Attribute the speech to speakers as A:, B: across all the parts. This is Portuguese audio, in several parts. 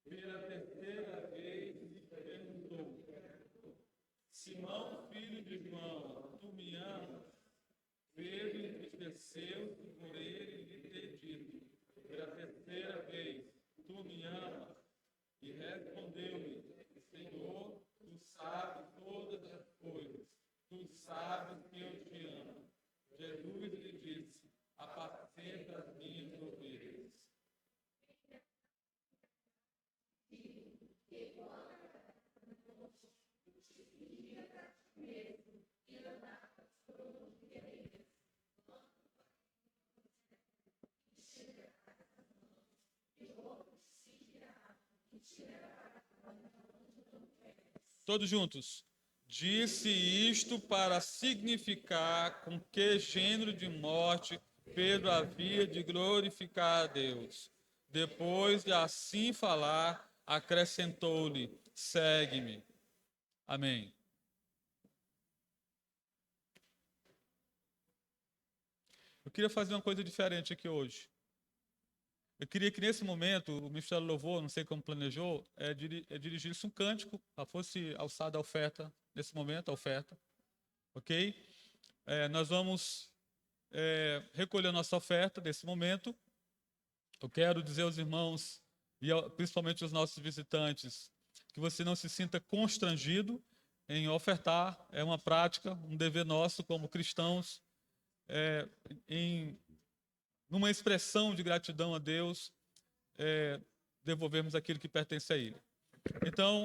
A: Pela terceira vez perguntou: Simão, filho de João, tu me amas? Pedro entristeceu-se por ele lhe ter dito: pela terceira vez, tu me amas? E respondeu-lhe: Senhor, tu sabes todas as coisas, tu sabes que eu te amo. Jesus lhe disse: apacenta as minhas ovelhas. Todos juntos. Disse isto para significar com que gênero de morte Pedro havia de glorificar a Deus. Depois de assim falar, acrescentou-lhe: segue-me. Amém. Eu queria fazer uma coisa diferente aqui hoje. Eu queria que nesse momento o Ministério do Louvor, não sei como planejou, dirigisse um cântico, fosse alçada a oferta, nesse momento, a oferta. Ok? Nós vamos recolher a nossa oferta nesse momento. Eu quero dizer aos irmãos, e principalmente aos nossos visitantes, que você não se sinta constrangido em ofertar. É uma prática, um dever nosso como cristãos, numa expressão de gratidão a Deus, devolvermos aquilo que pertence a Ele. Então,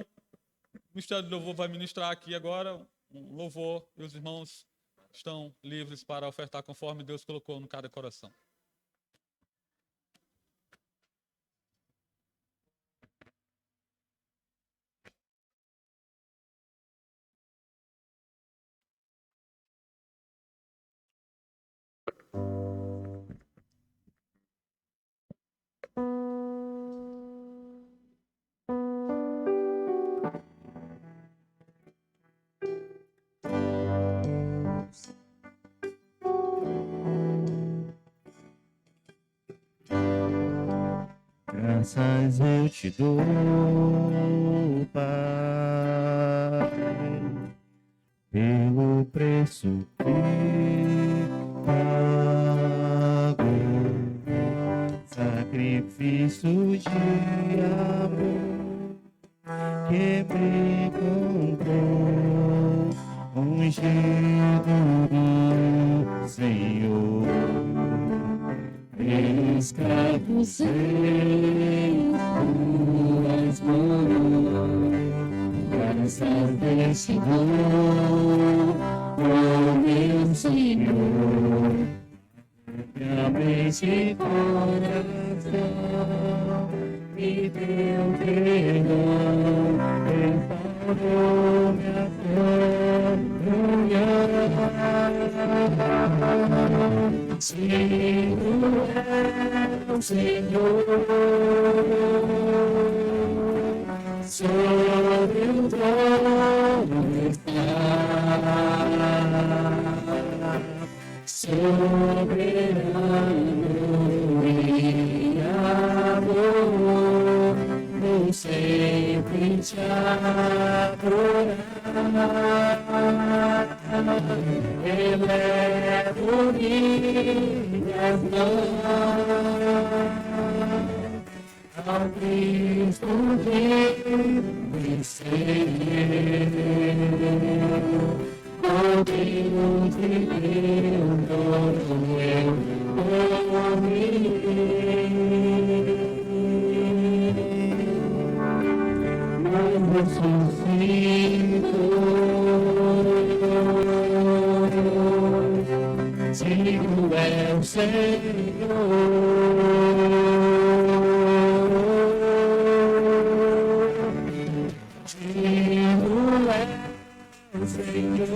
A: o Ministério do Louvor vai ministrar aqui agora um louvor, e os irmãos estão livres para ofertar conforme Deus colocou no cada coração.
B: Graças eu te dou, Pai, pelo preço que pagou, sacrifício de amor que me comprou, ungido do Senhor. Escravos em tuas mãos, graças deste dom, oh meu Senhor, realmente coração me deu perdão, restaurou minha fé. Senhor é o Senhor, sobre o trono está, soberano e amor, vou sempre te adorar. Elevo minhas mãos ao Cristo vencedor, ao Deus de Deus, todo eu mas ressuscito. Digo é o Senhor, digo é o Senhor,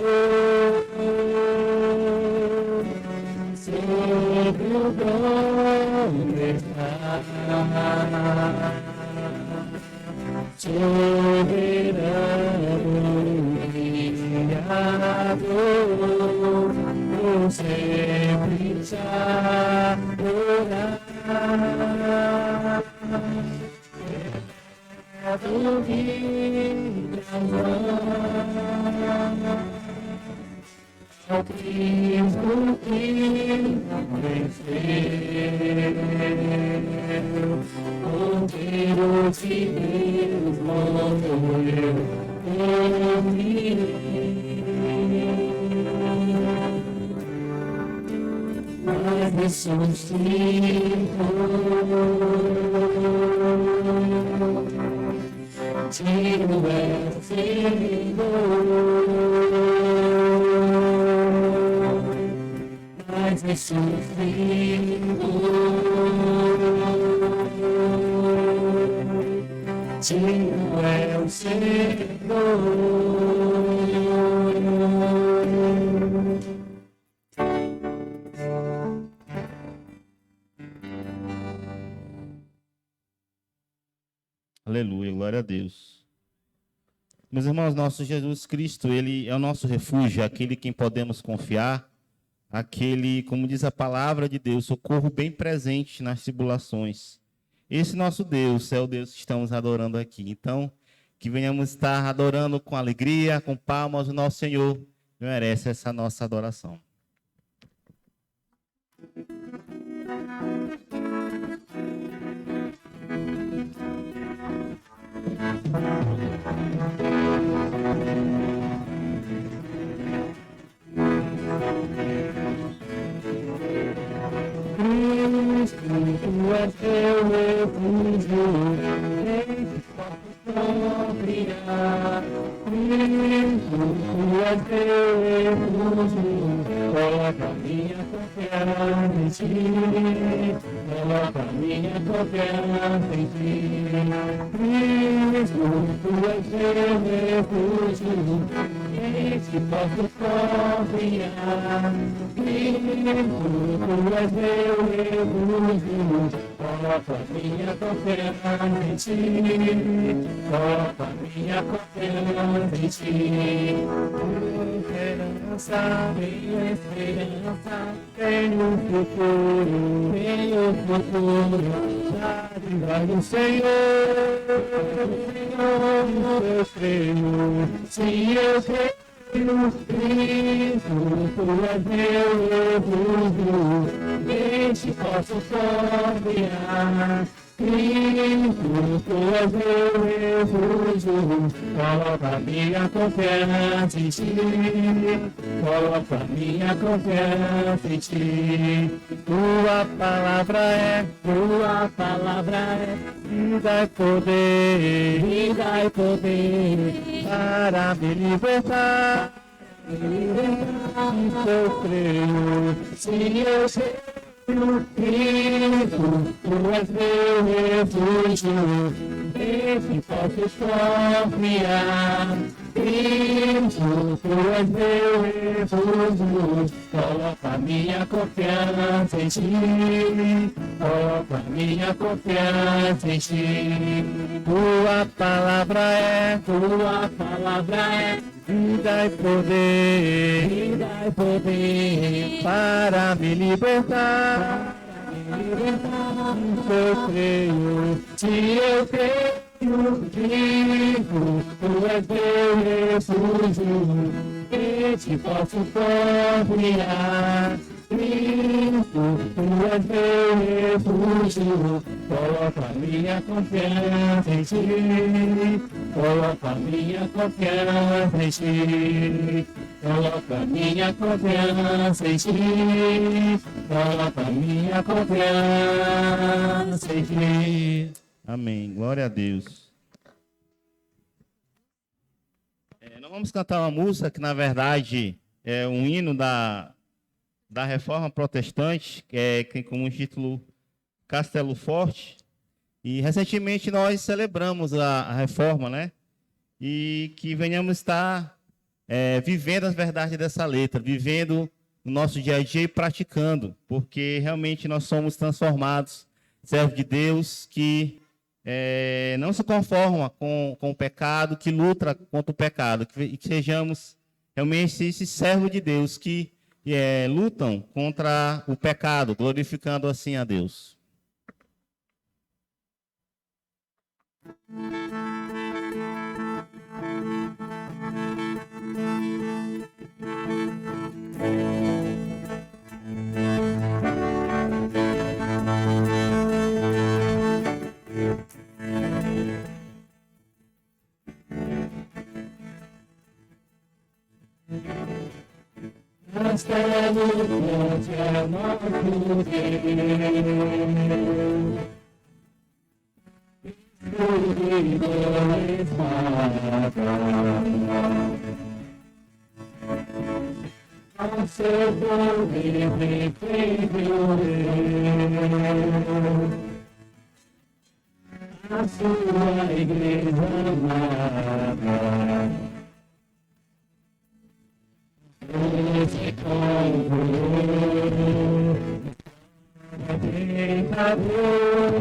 B: sobre o trono está, soberano e amor, vou sempre te adorar. do vida ao Cristo que não venceu, Cordeiro de Deus morreu por mim. Mas ressuscitou, tiro é Senhor, mas ressuscitou, tiro é o Senhor.
C: Aleluia, glória a Deus. Meus irmãos, nosso Jesus Cristo, Ele é o nosso refúgio, aquele em quem podemos confiar, aquele, como diz a palavra de Deus, socorro bem presente nas tribulações. Esse nosso Deus é o Deus que estamos adorando aqui. Então, que venhamos estar adorando com alegria, com palmas, o nosso Senhor merece essa nossa adoração.
B: Cristo, tu és teu refúgio, em que posso confiar. Cristo, tu és teu refúgio, coloca minha confiança em ti, coloca minha confiança em ti. Cristo, tu és teu refúgio, em que posso confiar. Cristo, tu és meu refúgio, coloca minha confiança em ti, coloca minha confiança em ti. Minha esperança, tenho futuro, dádiva do Senhor, eu creio, se eu creio. Cristo, tu és meu refúgio, em ti posso confiar. Cristo, tu és meu refúgio, coloca minha confiança em ti, coloca minha confiança em ti. Tua palavra é vida e poder, para me libertar. Eu creio, se eu creio, Cristo, tu és meu refúgio, em ti posso confiar. Cristo, tu és meu refúgio, coloca minha confiança em ti, coloca minha confiança em ti. Tua palavra é vida e poder, para me libertar. Eu creio, se eu creio, Cristo, tu és meu refúgio, em ti posso confiar. Cristo, tu és meu refúgio, coloca minha confiança em ti, coloca minha confiança em ti, coloca minha confiança em ti, coloca minha confiança em ti.
C: Amém, glória a Deus. Nós vamos cantar uma música que, na verdade, é um hino da Reforma Protestante, que tem como título Castelo Forte. E recentemente nós celebramos a Reforma, né? E que venhamos estar vivendo as verdades dessa letra, vivendo no nosso dia a dia e praticando, porque realmente nós somos transformados, servos de Deus que não se conforma com o pecado, que luta contra o pecado, e que sejamos realmente esses servos de Deus que lutam contra o pecado, glorificando assim a Deus.
B: Castelo forte é nosso Deus. Escuridões ao seu poder defendeu a sua igreja amada. Esse convoi tentador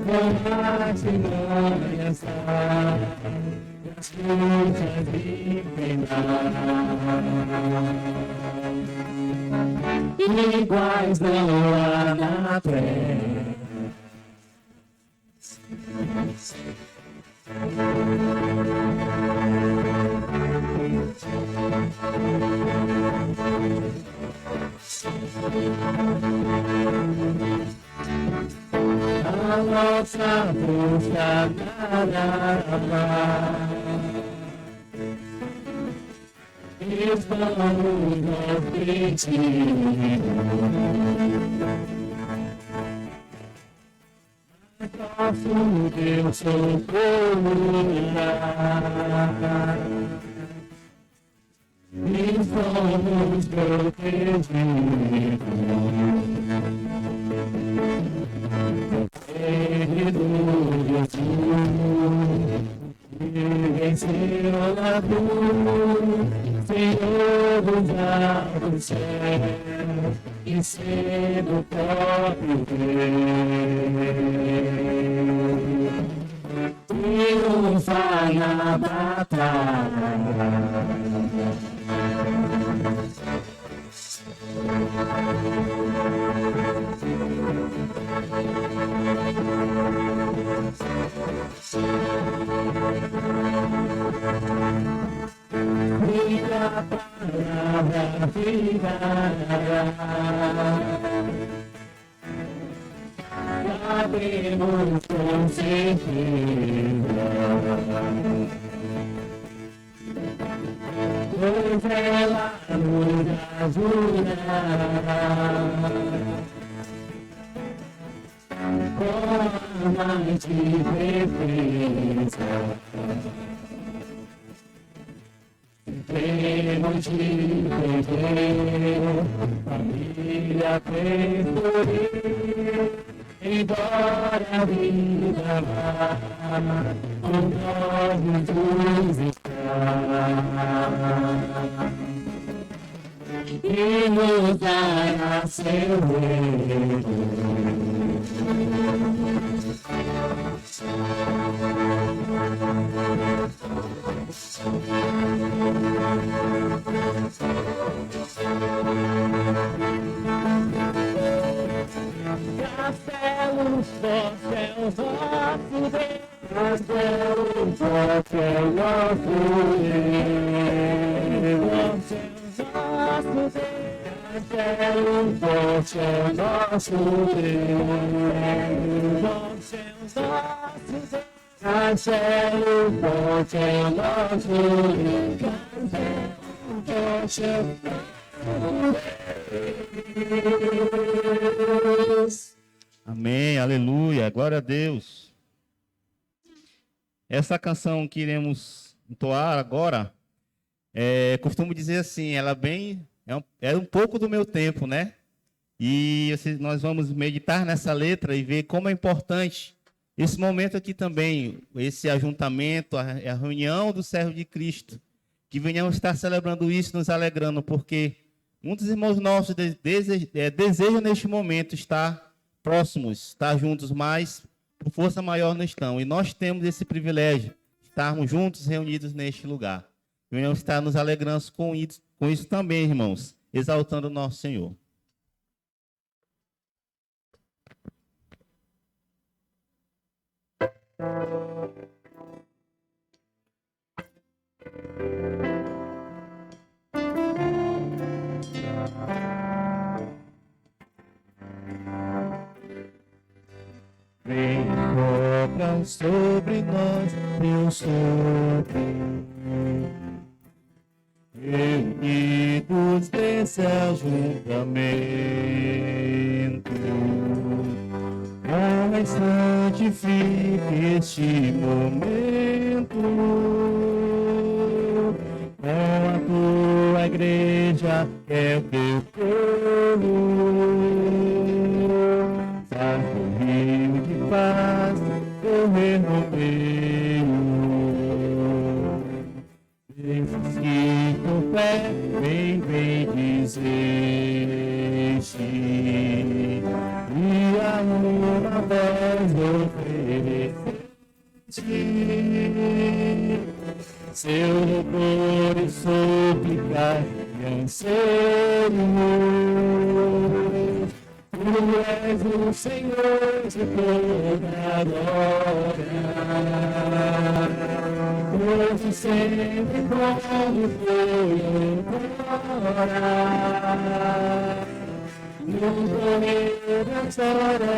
B: com a as lutas de penar iguais não há na terra. A nossa força dará estamos nos pedindo. Nosso Deus socorrerá e somos protegidos. E venceu a cruz, Senhor dos altos céus, e sendo o próprio Deus, triunfa na batalha. Minha palavra ficará, sabemos com certeza, pois ela nos ajudará. Com a mais de defesa, temos de perder família preferir, embora a vida vá, com nós Jesus está. E nos dará seu reino. Castelo forte é o nosso Deus, castelo forte é o nosso Deus, nosso Deus, castelo forte é o nosso Deus, castelo forte é o nosso Deus, castelo forte
C: Amém, aleluia, glória a Deus. Essa canção que iremos entoar agora, costumo dizer assim, ela é um pouco do meu tempo, né? E nós vamos meditar nessa letra e ver como é importante esse momento aqui também, esse ajuntamento, a reunião do servo de Cristo, que venhamos estar celebrando isso, nos alegrando, porque muitos irmãos nossos desejam neste momento estar próximos, estar juntos, mas por força maior não estão. E nós temos esse privilégio de estarmos juntos, reunidos neste lugar. Venhamos estar nos alegrando com isso também, irmãos, exaltando o nosso Senhor.
B: Vem sopra sobre nós, teu sopro, reunidos
C: tempos desse ajuntamento. Pai, santifique este momento com a tua igreja, que é o teu povo. Faz o rio de paz correr no meio. Esses que com fé vem dizer-te, e a uma voz oferecer-te seu louvor e súplica e anseio. Tu és o Senhor de toda a glória, hoje sempre como foi outrora. No correr da história,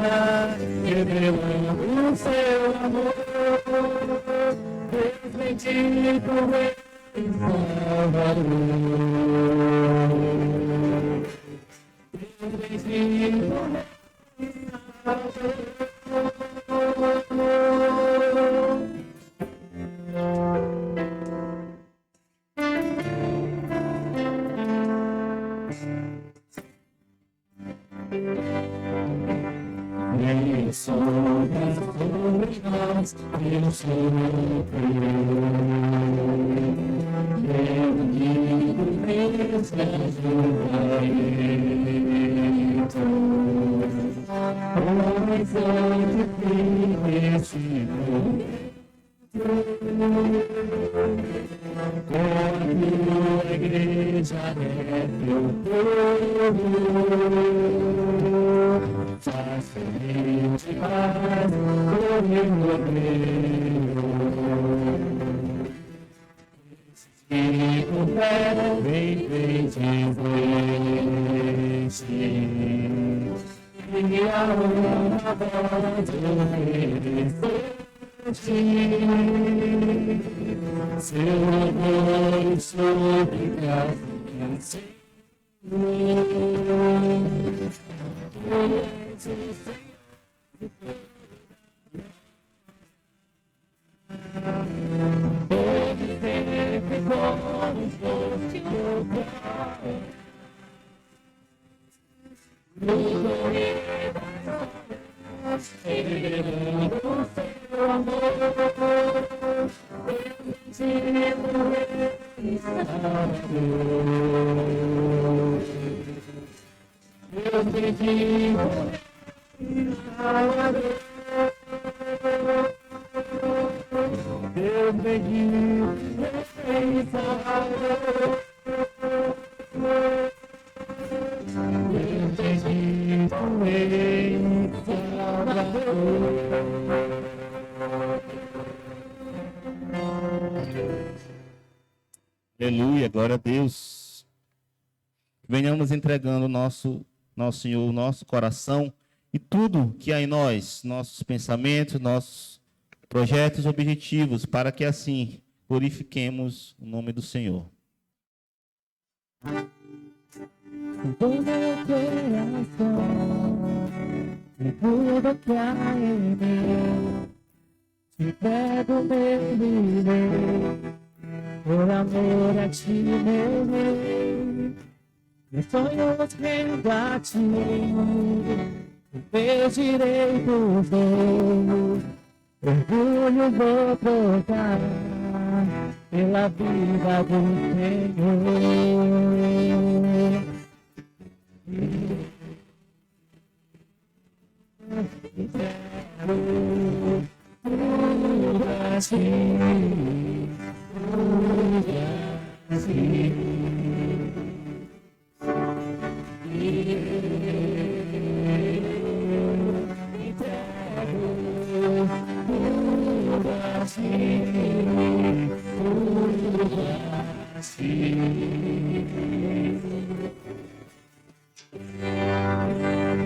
C: revelando o seu amor, Deus bendito em Salvador. Deus bendito em Salvador. Ele sobre nós, Deus reunido nesse ajuntamento, homens onde vive este mundo, com a tua igreja é teu povo. Faz feliz de paz, correr no meio. E com fé vem dizer-te, e a uma voz oferecer-te seu louvor e súplica e anseio. Aleluia, glória a Deus. Venhamos entregando nosso Senhor, o nosso coração e tudo que há em nós, nossos pensamentos, nossos projetos, objetivos, para que assim glorifiquemos o nome do Senhor.
B: Do meu coração, e tudo que há em mim, te pego, meu viver, por amor a ti, meu rei. Meus sonhos rendo a ti, meus direitos dou, orgulho vou trocar pela vida do Senhor. E quero tudo assim, tudo assim.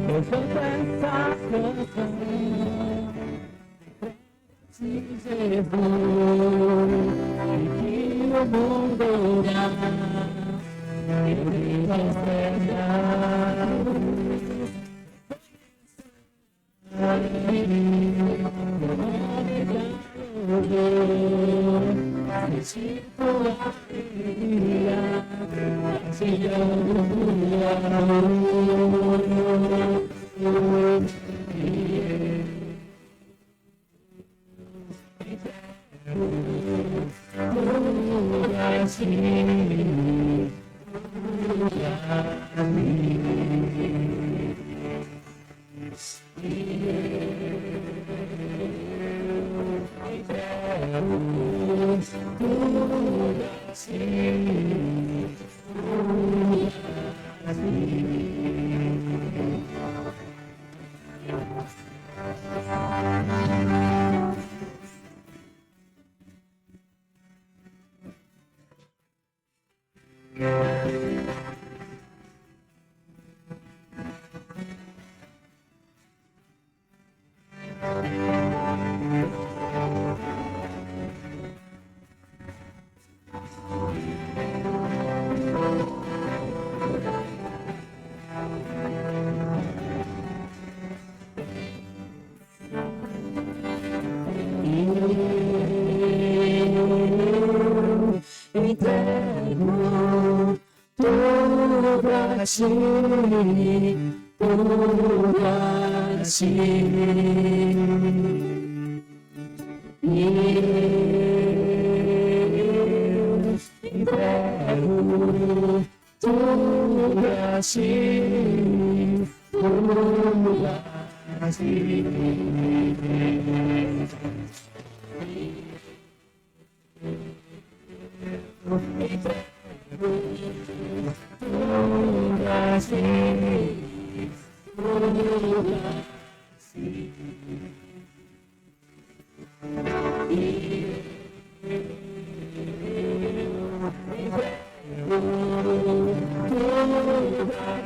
B: Eu vou dançar canção de Jesus, e que o mundo irá Entrego tudo a ti, tudo a ti. Eu entrego tudo a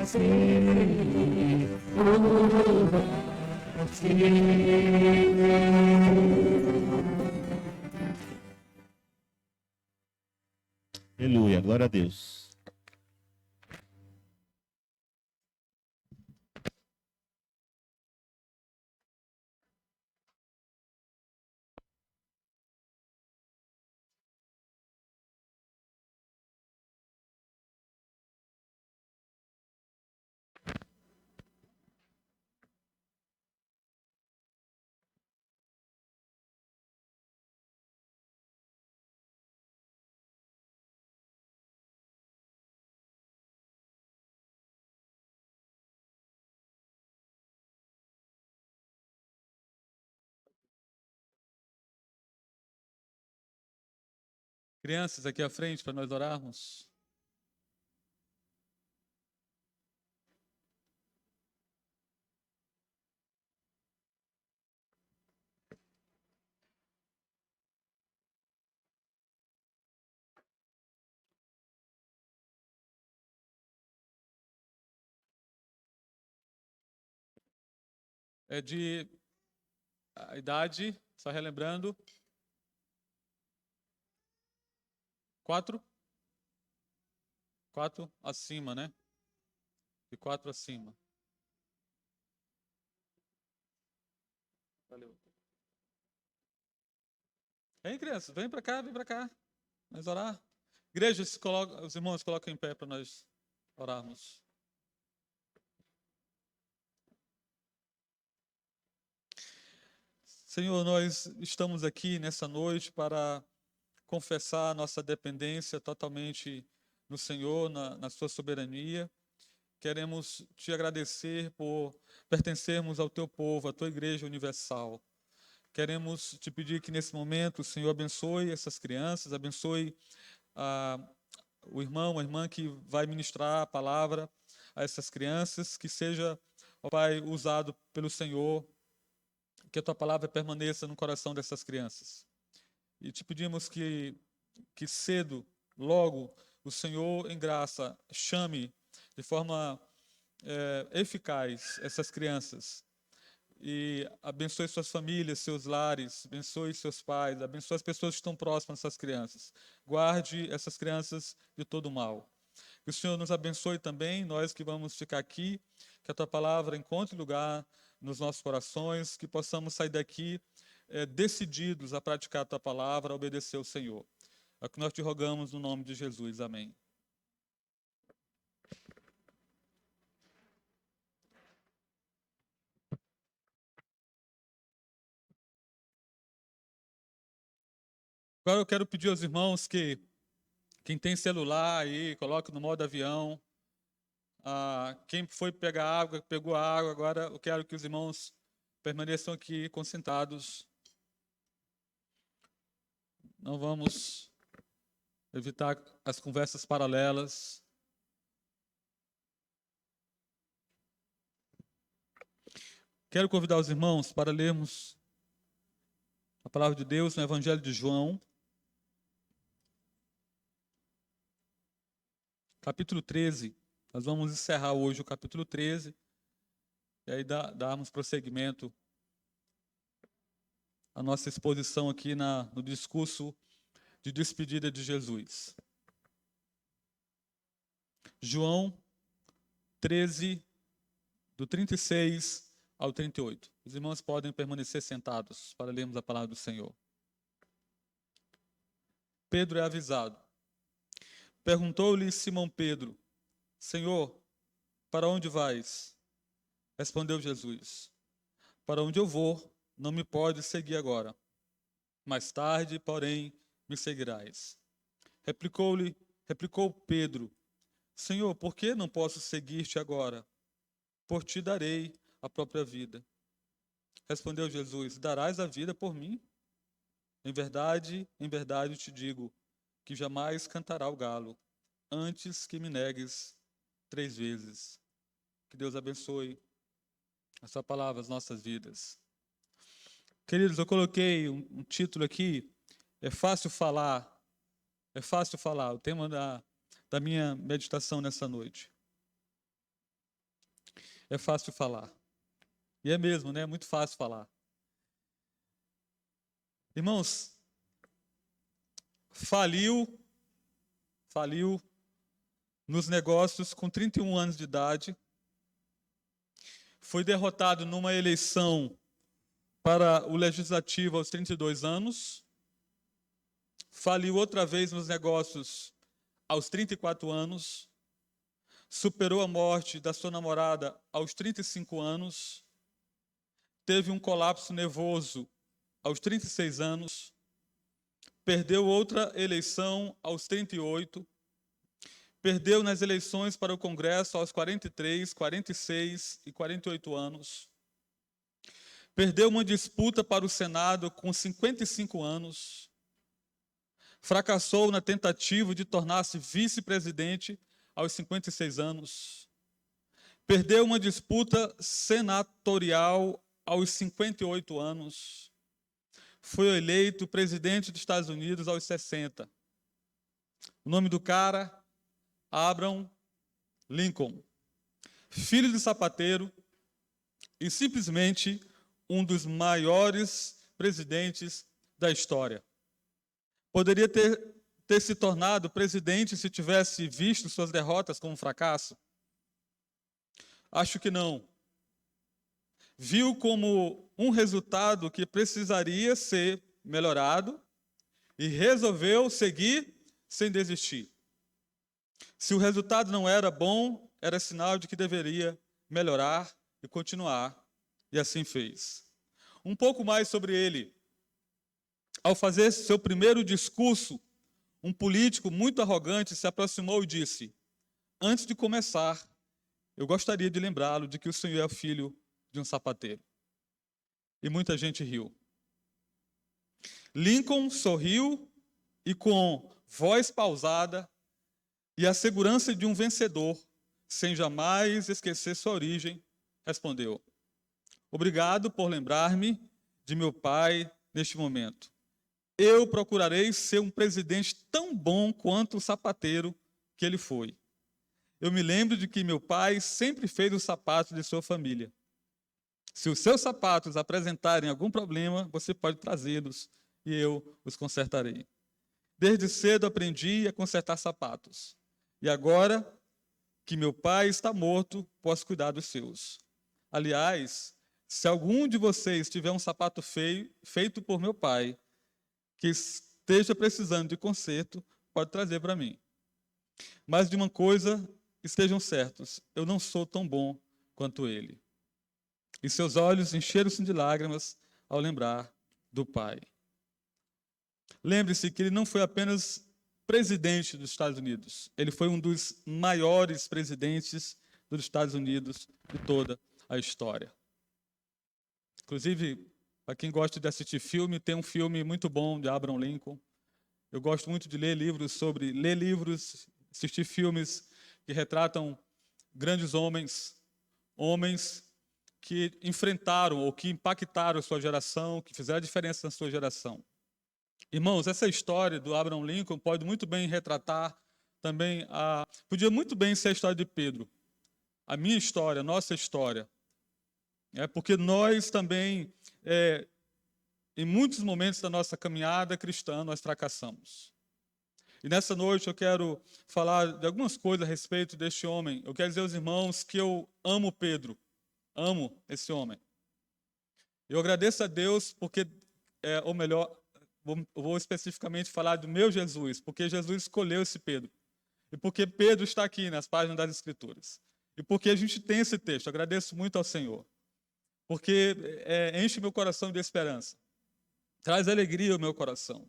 B: ti, tudo a ti.
C: Aleluia, glória a Deus.
A: Crianças aqui à frente para nós orarmos. É de a idade, só relembrando, 4 acima, né? De 4 acima. Valeu. Vem, crianças, vem para cá, vem para cá. Nós orar. Igreja, os irmãos colocam em pé para nós orarmos. Senhor, nós estamos aqui nessa noite para confessar nossa dependência totalmente no Senhor, na sua soberania. Queremos te agradecer por pertencermos ao teu povo, à tua igreja universal. Queremos te pedir que nesse momento o Senhor abençoe essas crianças, abençoe o irmão, a irmã que vai ministrar a palavra a essas crianças, que seja, ó Pai, usado pelo Senhor, que a tua palavra permaneça no coração dessas crianças. E te pedimos que cedo, logo, o Senhor, em graça, chame de forma eficaz essas crianças e abençoe suas famílias, seus lares, abençoe seus pais, abençoe as pessoas que estão próximas dessas crianças. Guarde essas crianças de todo mal. Que o Senhor nos abençoe também, nós que vamos ficar aqui, que a Tua palavra encontre lugar nos nossos corações, que possamos sair daqui decididos a praticar a Tua palavra, a obedecer ao Senhor. É o que nós te rogamos no nome de Jesus. Amém. Agora eu quero pedir aos irmãos que quem tem celular aí, coloque no modo avião. Quem foi pegar água, pegou a água. Agora eu quero que os irmãos permaneçam aqui concentrados. Não vamos evitar as conversas paralelas. Quero convidar os irmãos para lermos a palavra de Deus no Evangelho de João, capítulo 13. Nós vamos encerrar hoje o capítulo 13 e aí darmos prosseguimento à nossa exposição aqui no discurso de despedida de Jesus. João 13, do 36 ao 38. Os irmãos podem permanecer sentados para lermos a palavra do Senhor. Pedro é avisado. Perguntou-lhe Simão Pedro: Senhor, para onde vais? Respondeu Jesus: Para onde eu vou, não me podes seguir agora. Mais tarde, porém, me seguirás. Replicou Pedro: Senhor, por que não posso seguir-te agora? Por ti darei a própria vida. Respondeu Jesus: Darás a vida por mim? Em verdade te digo que jamais cantará o galo antes que me negues 3 vezes. Que Deus abençoe a sua palavra, as nossas vidas. Queridos, eu coloquei um título aqui, é fácil falar, o tema da minha meditação nessa noite. É fácil falar. E é mesmo, né? É muito fácil falar. Irmãos, faliu nos negócios com 31 anos de idade, foi derrotado numa eleição para o Legislativo aos 32 anos, faliu outra vez nos negócios aos 34 anos, superou a morte da sua namorada aos 35 anos, teve um colapso nervoso aos 36 anos, perdeu outra eleição aos 38, perdeu nas eleições para o Congresso aos 43, 46 e 48 anos, perdeu uma disputa para o Senado com 55 anos, fracassou na tentativa de tornar-se vice-presidente aos 56 anos, perdeu uma disputa senatorial aos 58 anos, foi eleito presidente dos Estados Unidos aos 60. O nome do cara, Abraham Lincoln, filho de sapateiro e simplesmente um dos maiores presidentes da história. Poderia ter se tornado presidente se tivesse visto suas derrotas como um fracasso? Acho que não. Viu como um resultado que precisaria ser melhorado e resolveu seguir sem desistir. Se o resultado não era bom, era sinal de que deveria melhorar e continuar, e assim fez. Um pouco mais sobre ele. Ao fazer seu primeiro discurso, um político muito arrogante se aproximou e disse: Antes de começar, eu gostaria de lembrá-lo de que o senhor é filho de um sapateiro. E muita gente riu. Lincoln sorriu e, com voz pausada e a segurança de um vencedor, sem jamais esquecer sua origem, respondeu: Obrigado por lembrar-me de meu pai neste momento. Eu procurarei ser um presidente tão bom quanto o sapateiro que ele foi. Eu me lembro de que meu pai sempre fez os sapatos de sua família. Se os seus sapatos apresentarem algum problema, você pode trazê-los e eu os consertarei. Desde cedo aprendi a consertar sapatos. E agora que meu pai está morto, posso cuidar dos seus. Aliás, se algum de vocês tiver um sapato feio, feito por meu pai, que esteja precisando de conserto, pode trazer para mim. Mas de uma coisa estejam certos, eu não sou tão bom quanto ele. E seus olhos encheram-se de lágrimas ao lembrar do pai. Lembre-se que ele não foi apenas presidente dos Estados Unidos, ele foi um dos maiores presidentes dos Estados Unidos de toda a história. Inclusive, para quem gosta de assistir filme, tem um filme muito bom de Abraham Lincoln. Eu gosto muito de ler livros, assistir filmes que retratam grandes homens que enfrentaram ou que impactaram a sua geração, que fizeram a diferença na sua geração. Irmãos, essa história do Abraham Lincoln pode muito bem retratar também podia muito bem ser a história de Pedro. A minha história, a nossa história. Porque nós também, em muitos momentos da nossa caminhada cristã, nós fracassamos. E nessa noite eu quero falar de algumas coisas a respeito deste homem. Eu quero dizer aos irmãos que eu amo Pedro, amo esse homem. Eu agradeço a Deus porque, ou melhor, vou especificamente falar do meu Jesus, porque Jesus escolheu esse Pedro. E porque Pedro está aqui nas páginas das Escrituras. E porque a gente tem esse texto. Eu agradeço muito ao Senhor. Porque enche meu coração de esperança. Traz alegria ao meu coração.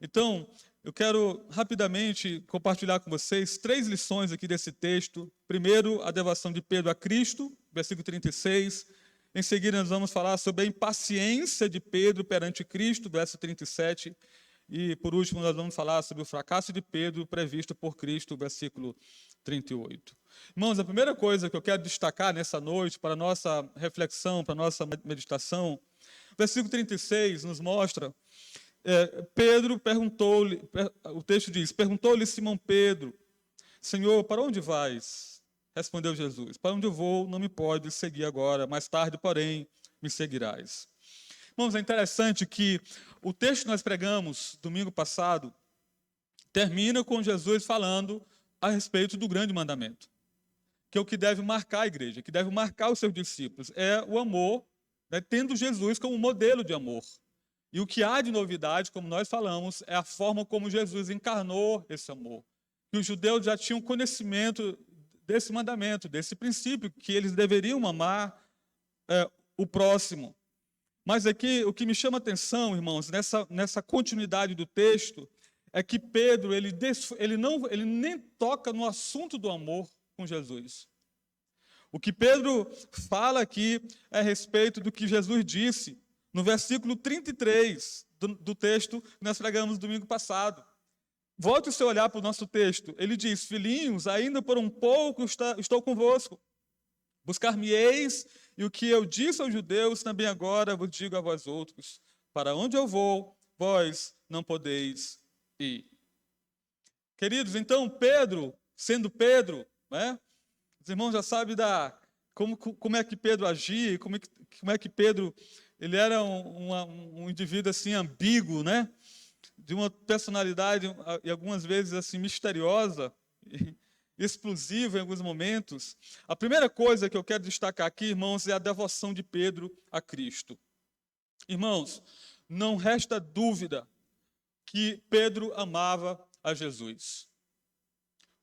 A: Então, eu quero rapidamente compartilhar com vocês 3 lições aqui desse texto. Primeiro, a devoção de Pedro a Cristo, versículo 36. Em seguida, nós vamos falar sobre a impaciência de Pedro perante Cristo, verso 37. E, por último, nós vamos falar sobre o fracasso de Pedro previsto por Cristo, versículo 38. Irmãos, a primeira coisa que eu quero destacar nessa noite, para a nossa reflexão, para a nossa meditação, versículo 36 nos mostra, Pedro perguntou-lhe, o texto diz, perguntou-lhe Simão Pedro, Senhor, para onde vais? Respondeu Jesus, para onde eu vou não me pode seguir agora, mais tarde, porém, me seguirás. Irmãos, é interessante que o texto que nós pregamos domingo passado termina com Jesus falando a respeito do grande mandamento, que é o que deve marcar a igreja, que deve marcar os seus discípulos, é o amor, tendo Jesus como modelo de amor. E o que há de novidade, como nós falamos, é a forma como Jesus encarnou esse amor. E os judeus já tinham conhecimento desse mandamento, desse princípio, que eles deveriam amar o próximo. Mas aqui, o que me chama a atenção, irmãos, nessa continuidade do texto, é que Pedro, ele nem toca no assunto do amor com Jesus. O que Pedro fala aqui é a respeito do que Jesus disse no versículo 33 do texto que nós pregamos domingo passado. Volte o seu olhar para o nosso texto. Ele diz, filhinhos, ainda por um pouco estou convosco. Buscar-me-eis, e o que eu disse aos judeus, também agora vos digo a vós outros. Para onde eu vou, vós não podeis ir. Queridos, então Pedro, sendo Pedro, os irmãos já sabem como é que Pedro agia, como é que Pedro, ele era um indivíduo assim ambíguo, de uma personalidade e algumas vezes assim misteriosa, explosiva em alguns momentos. A primeira coisa que eu quero destacar aqui, irmãos, é a devoção de Pedro a Cristo. Irmãos, não resta dúvida que Pedro amava a Jesus.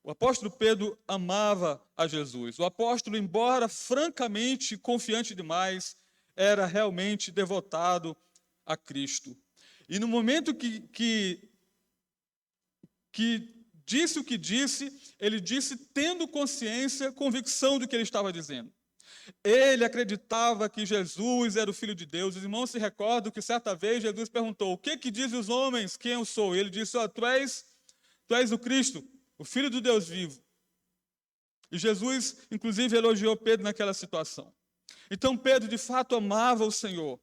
A: O apóstolo Pedro amava a Jesus. O apóstolo, embora francamente confiante demais, era realmente devotado a Cristo. E no momento que disse o que disse, ele disse tendo consciência, convicção do que ele estava dizendo. Ele acreditava que Jesus era o Filho de Deus. Os irmãos se recordam que certa vez Jesus perguntou, o que dizem os homens, quem eu sou? E ele disse, tu és o Cristo, o Filho do Deus vivo. E Jesus, inclusive, elogiou Pedro naquela situação. Então Pedro, de fato, amava o Senhor.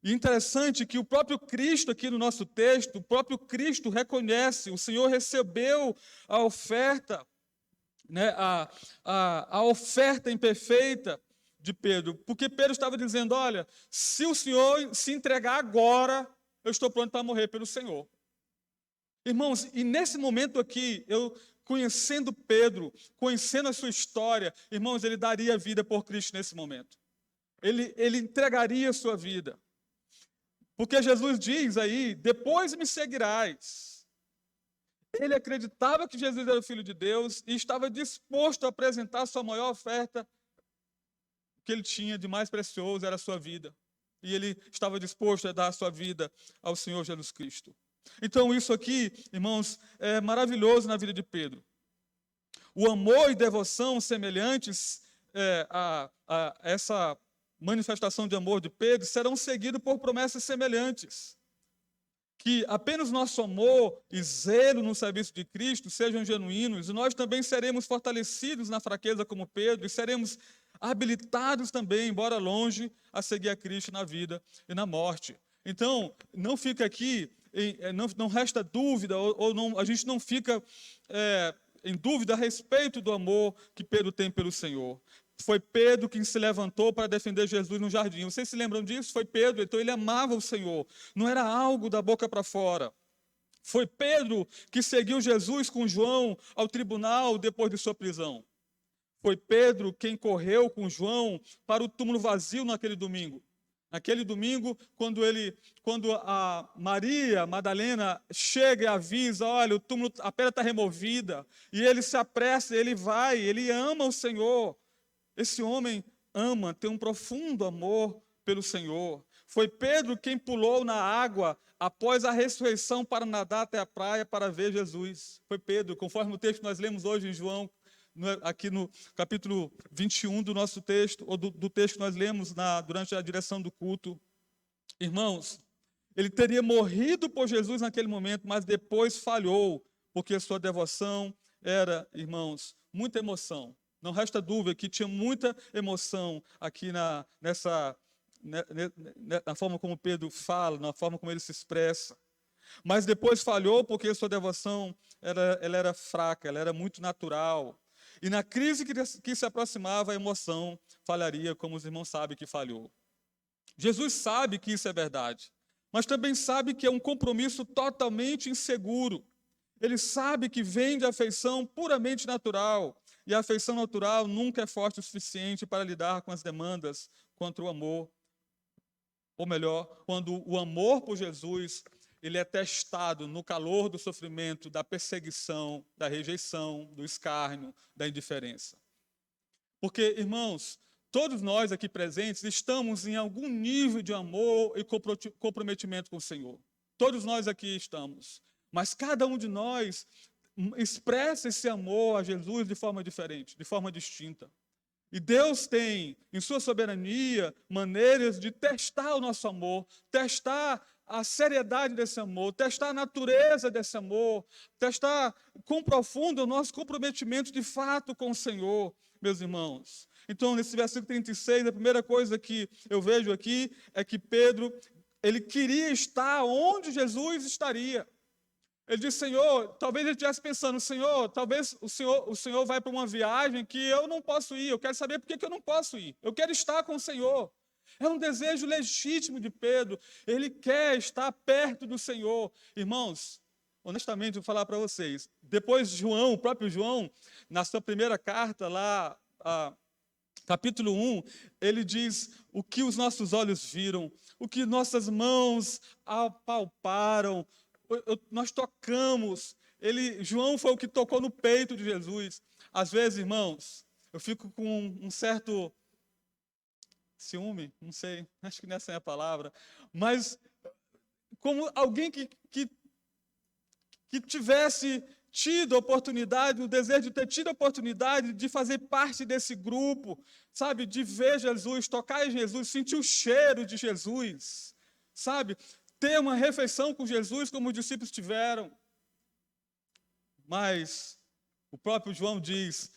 A: E interessante que o próprio Cristo, aqui no nosso texto, o próprio Cristo reconhece, o Senhor recebeu a oferta, a oferta imperfeita de Pedro, porque Pedro estava dizendo, olha, se o Senhor se entregar agora, eu estou pronto para morrer pelo Senhor. Irmãos, e nesse momento aqui, conhecendo Pedro, conhecendo a sua história, irmãos, ele daria vida por Cristo nesse momento. Ele entregaria a sua vida. Porque Jesus diz aí, depois me seguirás. Ele acreditava que Jesus era o Filho de Deus e estava disposto a apresentar a sua maior oferta. O que ele tinha de mais precioso era a sua vida. E ele estava disposto a dar a sua vida ao Senhor Jesus Cristo. Então isso aqui, irmãos, é maravilhoso na vida de Pedro. O amor e devoção semelhantes a essa manifestação de amor de Pedro serão seguidos por promessas semelhantes. Que apenas nosso amor e zelo no serviço de Cristo sejam genuínos, e nós também seremos fortalecidos na fraqueza como Pedro, e seremos habilitados também, embora longe, a seguir a Cristo na vida e na morte. Então, não fica aqui, não resta dúvida, a gente não fica em dúvida a respeito do amor que Pedro tem pelo Senhor. Foi Pedro quem se levantou para defender Jesus no jardim. Vocês se lembram disso? Foi Pedro, então ele amava o Senhor. Não era algo da boca para fora. Foi Pedro que seguiu Jesus com João ao tribunal depois de sua prisão. Foi Pedro quem correu com João para o túmulo vazio naquele domingo. Naquele domingo, quando a Maria Madalena chega e avisa, olha, o túmulo, a pedra está removida, e ele se apressa, ele vai, ele ama o Senhor. Esse homem ama, tem um profundo amor pelo Senhor. Foi Pedro quem pulou na água após a ressurreição para nadar até a praia para ver Jesus. Foi Pedro, conforme o texto que nós lemos hoje em João, aqui no capítulo 21 do nosso texto, ou do texto que nós lemos durante a direção do culto. Irmãos, ele teria morrido por Jesus naquele momento, mas depois falhou, porque sua devoção era, irmãos, muita emoção. Não resta dúvida que tinha muita emoção aqui na forma como Pedro fala, na forma como ele se expressa. Mas depois falhou porque sua devoção ela era fraca, ela era muito natural. E na crise que se aproximava, a emoção falharia, como os irmãos sabem que falhou. Jesus sabe que isso é verdade, mas também sabe que é um compromisso totalmente inseguro. Ele sabe que vem de afeição puramente natural. E a afeição natural nunca é forte o suficiente para lidar com as demandas contra o amor. Ou melhor, quando o amor por Jesus ele é testado no calor do sofrimento, da perseguição, da rejeição, do escárnio, da indiferença. Porque, irmãos, todos nós aqui presentes estamos em algum nível de amor e comprometimento com o Senhor. Todos nós aqui estamos. Mas cada um de nós expressa esse amor a Jesus de forma diferente, de forma distinta. E Deus tem, em sua soberania, maneiras de testar o nosso amor, testar a seriedade desse amor, testar a natureza desse amor, testar quão profundo é o nosso comprometimento de fato com o Senhor, meus irmãos. Então, nesse versículo 36, a primeira coisa que eu vejo aqui é que Pedro, ele queria estar onde Jesus estaria. Ele disse, Senhor, talvez ele estivesse pensando, Senhor, talvez o Senhor vai para uma viagem que eu não posso ir, eu quero saber por que eu não posso ir, eu quero estar com o Senhor. É um desejo legítimo de Pedro, ele quer estar perto do Senhor. Irmãos, honestamente, vou falar para vocês, depois João, o próprio João, na sua primeira carta lá, capítulo 1, ele diz o que os nossos olhos viram, o que nossas mãos apalparam, nós tocamos. João foi o que tocou no peito de Jesus. Às vezes, irmãos, eu fico com um certo ciúme, não sei, acho que não é essa a palavra, mas como alguém que tivesse tido a oportunidade, o desejo de ter tido a oportunidade de fazer parte desse grupo, sabe, de ver Jesus, tocar em Jesus, sentir o cheiro de Jesus, sabe, ter uma refeição com Jesus como os discípulos tiveram. Mas o próprio João diz,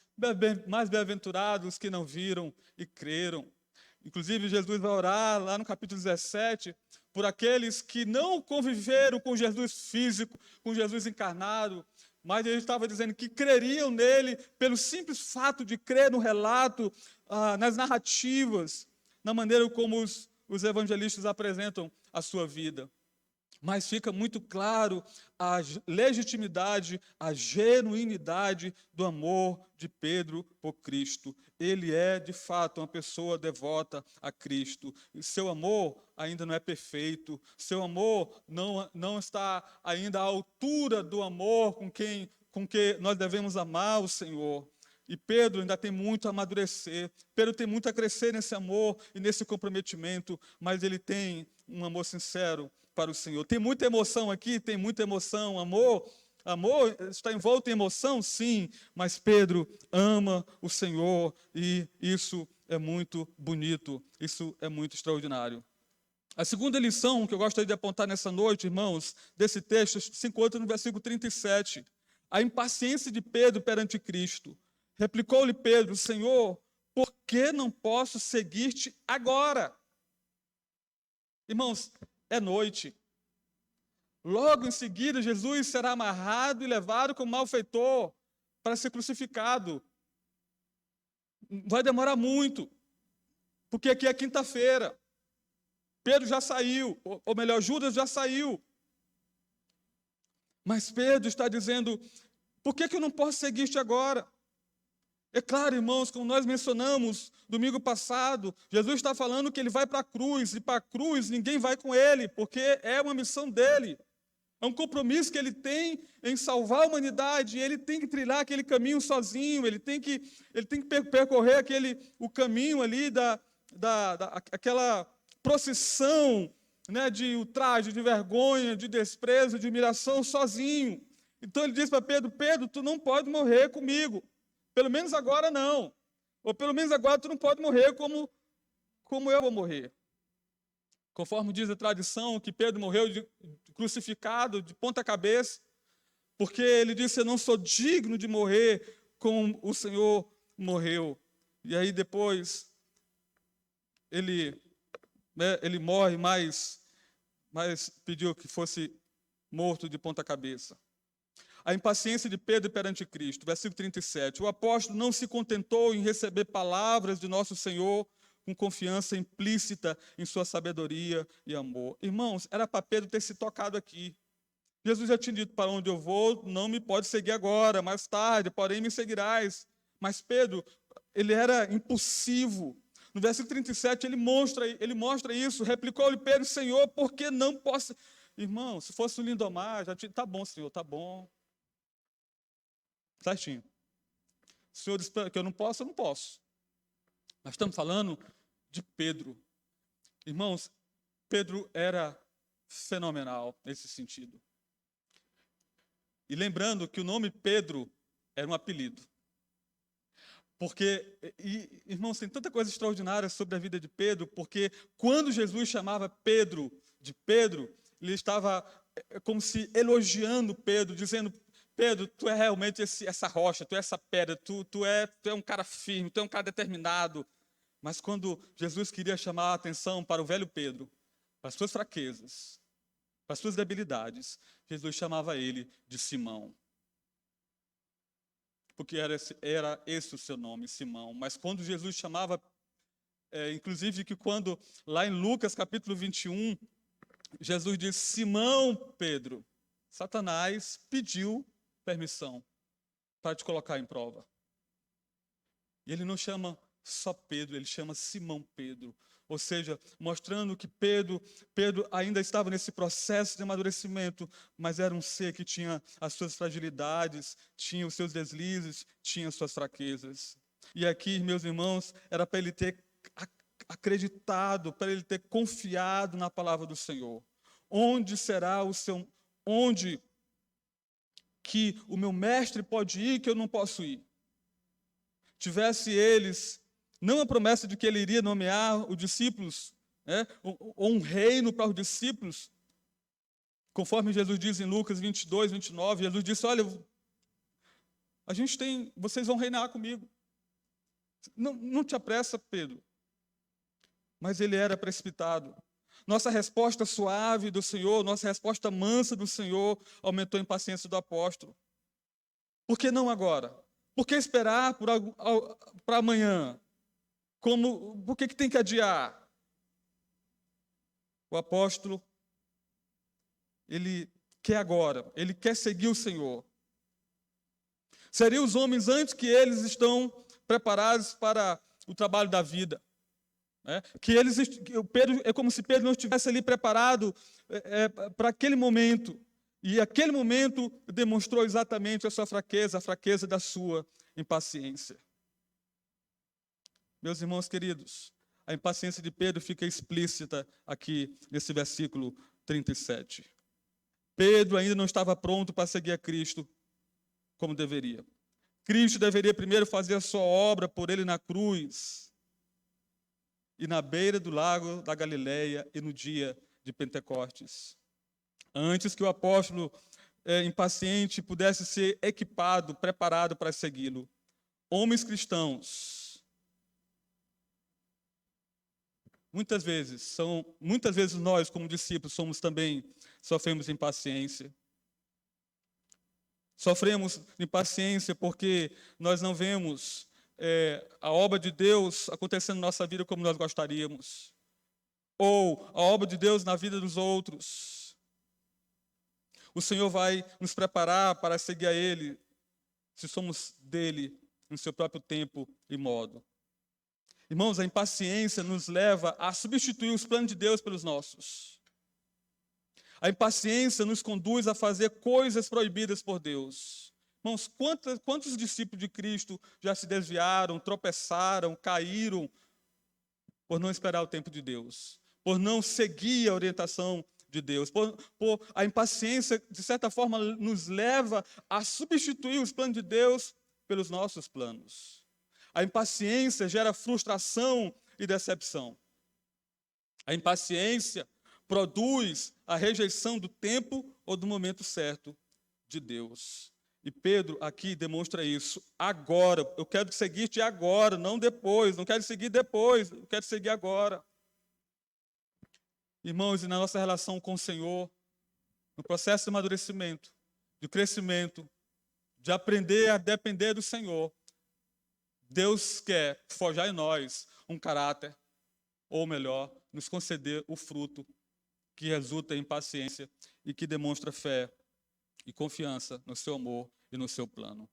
A: mais bem-aventurados que não viram e creram. Inclusive, Jesus vai orar lá no capítulo 17, por aqueles que não conviveram com Jesus físico, com Jesus encarnado, mas ele estava dizendo que creriam nele pelo simples fato de crer no relato, nas narrativas, na maneira como os evangelistas apresentam a sua vida. Mas fica muito claro a legitimidade, a genuinidade do amor de Pedro por Cristo. Ele é, de fato, uma pessoa devota a Cristo. E seu amor ainda não é perfeito. Seu amor não está ainda à altura do amor com que nós devemos amar o Senhor. E Pedro ainda tem muito a amadurecer. Pedro tem muito a crescer nesse amor e nesse comprometimento, mas ele tem um amor sincero para o Senhor. Tem muita emoção aqui, tem muita emoção, amor está envolto em emoção, sim, mas Pedro ama o Senhor e isso é muito bonito, isso é muito extraordinário. A segunda lição que eu gostaria de apontar nessa noite, irmãos, desse texto, se encontra no versículo 37. A impaciência de Pedro perante Cristo. Replicou-lhe Pedro: Senhor, por que não posso seguir-te agora? Irmãos, é noite. Logo em seguida, Jesus será amarrado e levado como malfeitor para ser crucificado. Vai demorar muito, porque aqui é quinta-feira. Pedro já saiu, ou melhor, Judas já saiu. Mas Pedro está dizendo: por que eu não posso seguir-te agora? É claro, irmãos, como nós mencionamos domingo passado, Jesus está falando que ele vai para a cruz, e para a cruz ninguém vai com ele, porque é uma missão dele. É um compromisso que ele tem em salvar a humanidade, e ele tem que trilhar aquele caminho sozinho, ele tem que percorrer o caminho ali aquela procissão, né, de ultraje, de vergonha, de desprezo, de humilhação sozinho. Então ele diz para Pedro: Pedro, tu não pode morrer comigo. Pelo menos agora não. Ou pelo menos agora tu não pode morrer como eu vou morrer. Conforme diz a tradição, que Pedro morreu crucificado de ponta cabeça, porque ele disse: eu não sou digno de morrer como o Senhor morreu. E aí depois ele morre, mas pediu que fosse morto de ponta cabeça. A impaciência de Pedro perante Cristo, versículo 37. O apóstolo não se contentou em receber palavras de nosso Senhor com confiança implícita em sua sabedoria e amor. Irmãos, era para Pedro ter se tocado aqui. Jesus já tinha dito: para onde eu vou, não me pode seguir agora, mais tarde, porém me seguirás. Mas Pedro, ele era impulsivo. No versículo 37, ele mostra isso. Replicou-lhe Pedro: Senhor, por que não posso... Irmão, se fosse o Lindomar, já tinha... Tá bom, Senhor, tá bom. Certinho. O Senhor diz que eu não posso, eu não posso. Nós estamos falando de Pedro. Irmãos, Pedro era fenomenal nesse sentido. E lembrando que o nome Pedro era um apelido. Porque, irmãos, tem tanta coisa extraordinária sobre a vida de Pedro, porque quando Jesus chamava Pedro de Pedro, ele estava como se elogiando Pedro, dizendo: Pedro, tu é realmente essa rocha, tu é essa pedra, tu é um cara firme, tu é um cara determinado. Mas quando Jesus queria chamar a atenção para o velho Pedro, para as suas fraquezas, para as suas debilidades, Jesus chamava ele de Simão. Porque era esse o seu nome, Simão. Mas quando Jesus chamava, inclusive que quando, lá em Lucas capítulo 21, Jesus disse: Simão Pedro, Satanás pediu permissão para te colocar em prova. E ele não chama só Pedro, ele chama Simão Pedro. Ou seja, mostrando que Pedro ainda estava nesse processo de amadurecimento, mas era um ser que tinha as suas fragilidades, tinha os seus deslizes, tinha as suas fraquezas. E aqui, meus irmãos, era para ele ter acreditado, para ele ter confiado na palavra do Senhor. Onde que o meu mestre pode ir que eu não posso ir? Tivesse eles não a promessa de que ele iria nomear os discípulos, ou um reino para os discípulos, conforme Jesus diz em Lucas 22, 29, Jesus disse: olha, vocês vão reinar comigo. Não te apressa, Pedro. Mas ele era precipitado. Nossa resposta suave do Senhor, nossa resposta mansa do Senhor aumentou a impaciência do apóstolo. Por que não agora? Por que esperar para amanhã? Por que tem que adiar? O apóstolo ele quer agora, ele quer seguir o Senhor. Seriam os homens antes que eles estão preparados para o trabalho da vida. Pedro, é como se Pedro não estivesse ali preparado para aquele momento. E aquele momento demonstrou exatamente a sua fraqueza, a fraqueza da sua impaciência. Meus irmãos queridos, a impaciência de Pedro fica explícita aqui nesse versículo 37. Pedro ainda não estava pronto para seguir a Cristo como deveria. Cristo deveria primeiro fazer a sua obra por ele na cruz e na beira do lago da Galileia e no dia de Pentecostes. Antes que o apóstolo impaciente pudesse ser equipado, preparado para segui-lo. Homens cristãos, muitas vezes nós, como discípulos, sofremos impaciência. Sofremos impaciência porque nós não vemos a obra de Deus acontecendo na nossa vida como nós gostaríamos. Ou a obra de Deus na vida dos outros. O Senhor vai nos preparar para seguir a Ele, se somos dele, no seu próprio tempo e modo. Irmãos, a impaciência nos leva a substituir os planos de Deus pelos nossos. A impaciência nos conduz a fazer coisas proibidas por Deus. Irmãos, quantos discípulos de Cristo já se desviaram, tropeçaram, caíram por não esperar o tempo de Deus, por não seguir a orientação de Deus, a impaciência, de certa forma, nos leva a substituir os planos de Deus pelos nossos planos. A impaciência gera frustração e decepção. A impaciência produz a rejeição do tempo ou do momento certo de Deus. E Pedro aqui demonstra isso. Agora, eu quero seguir-te agora, não depois. Não quero seguir depois, eu quero seguir agora. Irmãos, e na nossa relação com o Senhor, no processo de amadurecimento, de crescimento, de aprender a depender do Senhor, Deus quer forjar em nós um caráter, ou melhor, nos conceder o fruto que resulta em paciência e que demonstra fé e confiança no seu amor e no seu plano.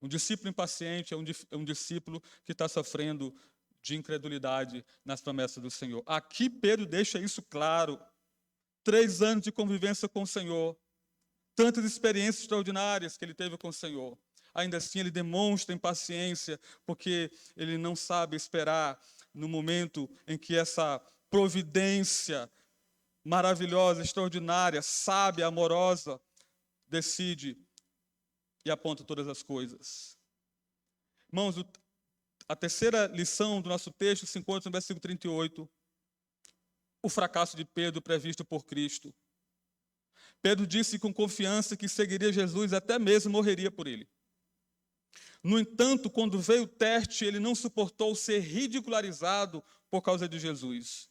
A: Um discípulo impaciente é um discípulo que está sofrendo de incredulidade nas promessas do Senhor. Aqui Pedro deixa isso claro. 3 anos de convivência com o Senhor, tantas experiências extraordinárias que ele teve com o Senhor. Ainda assim ele demonstra impaciência, porque ele não sabe esperar no momento em que essa providência maravilhosa, extraordinária, sábia, amorosa, decide e aponta todas as coisas. Irmãos, a terceira lição do nosso texto se encontra no versículo 38. O fracasso de Pedro previsto por Cristo. Pedro disse com confiança que seguiria Jesus, até mesmo morreria por ele. No entanto, quando veio o teste, ele não suportou ser ridicularizado por causa de Jesus.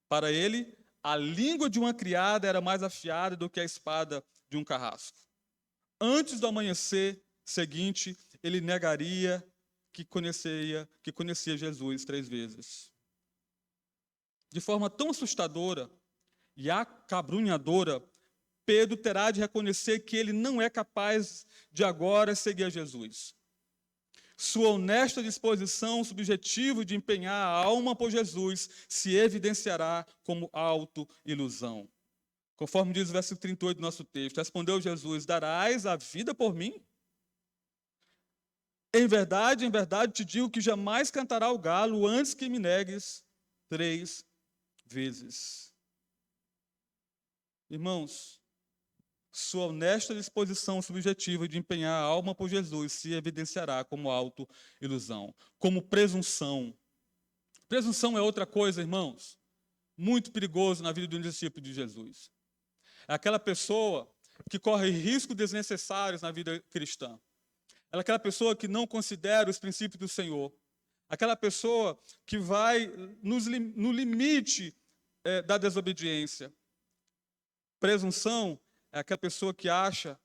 A: Para ele, a língua de uma criada era mais afiada do que a espada de um carrasco. Antes do amanhecer seguinte, ele negaria que conhecia Jesus 3 vezes. De forma tão assustadora e acabrunhadora, Pedro terá de reconhecer que ele não é capaz de agora seguir a Jesus. Sua honesta disposição subjetiva de empenhar a alma por Jesus se evidenciará como autoilusão. Conforme diz o versículo 38 do nosso texto, respondeu Jesus: darás a vida por mim? Em verdade te digo que jamais cantará o galo antes que me negues 3 vezes. Irmãos, sua honesta disposição subjetiva de empenhar a alma por Jesus se evidenciará como autoilusão, como presunção. Presunção é outra coisa, irmãos, muito perigoso na vida de um discípulo de Jesus. É aquela pessoa que corre riscos desnecessários na vida cristã. É aquela pessoa que não considera os princípios do Senhor. Aquela pessoa que vai no limite da desobediência. Presunção é aquela pessoa que acha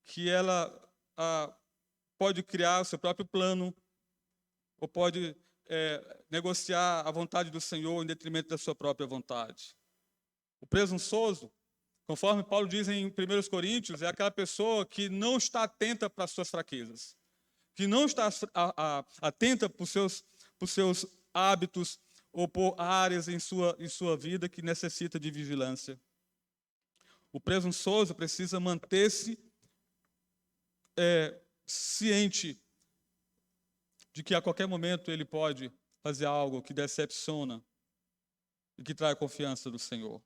A: que ela pode criar o seu próprio plano ou pode negociar a vontade do Senhor em detrimento da sua própria vontade. O presunçoso Conforme Paulo diz em 1 Coríntios, é aquela pessoa que não está atenta para as suas fraquezas, que não está atenta para os seus hábitos ou por áreas em sua vida que necessita de vigilância. O presunçoso precisa manter-se ciente de que a qualquer momento ele pode fazer algo que decepciona e que traz confiança do Senhor.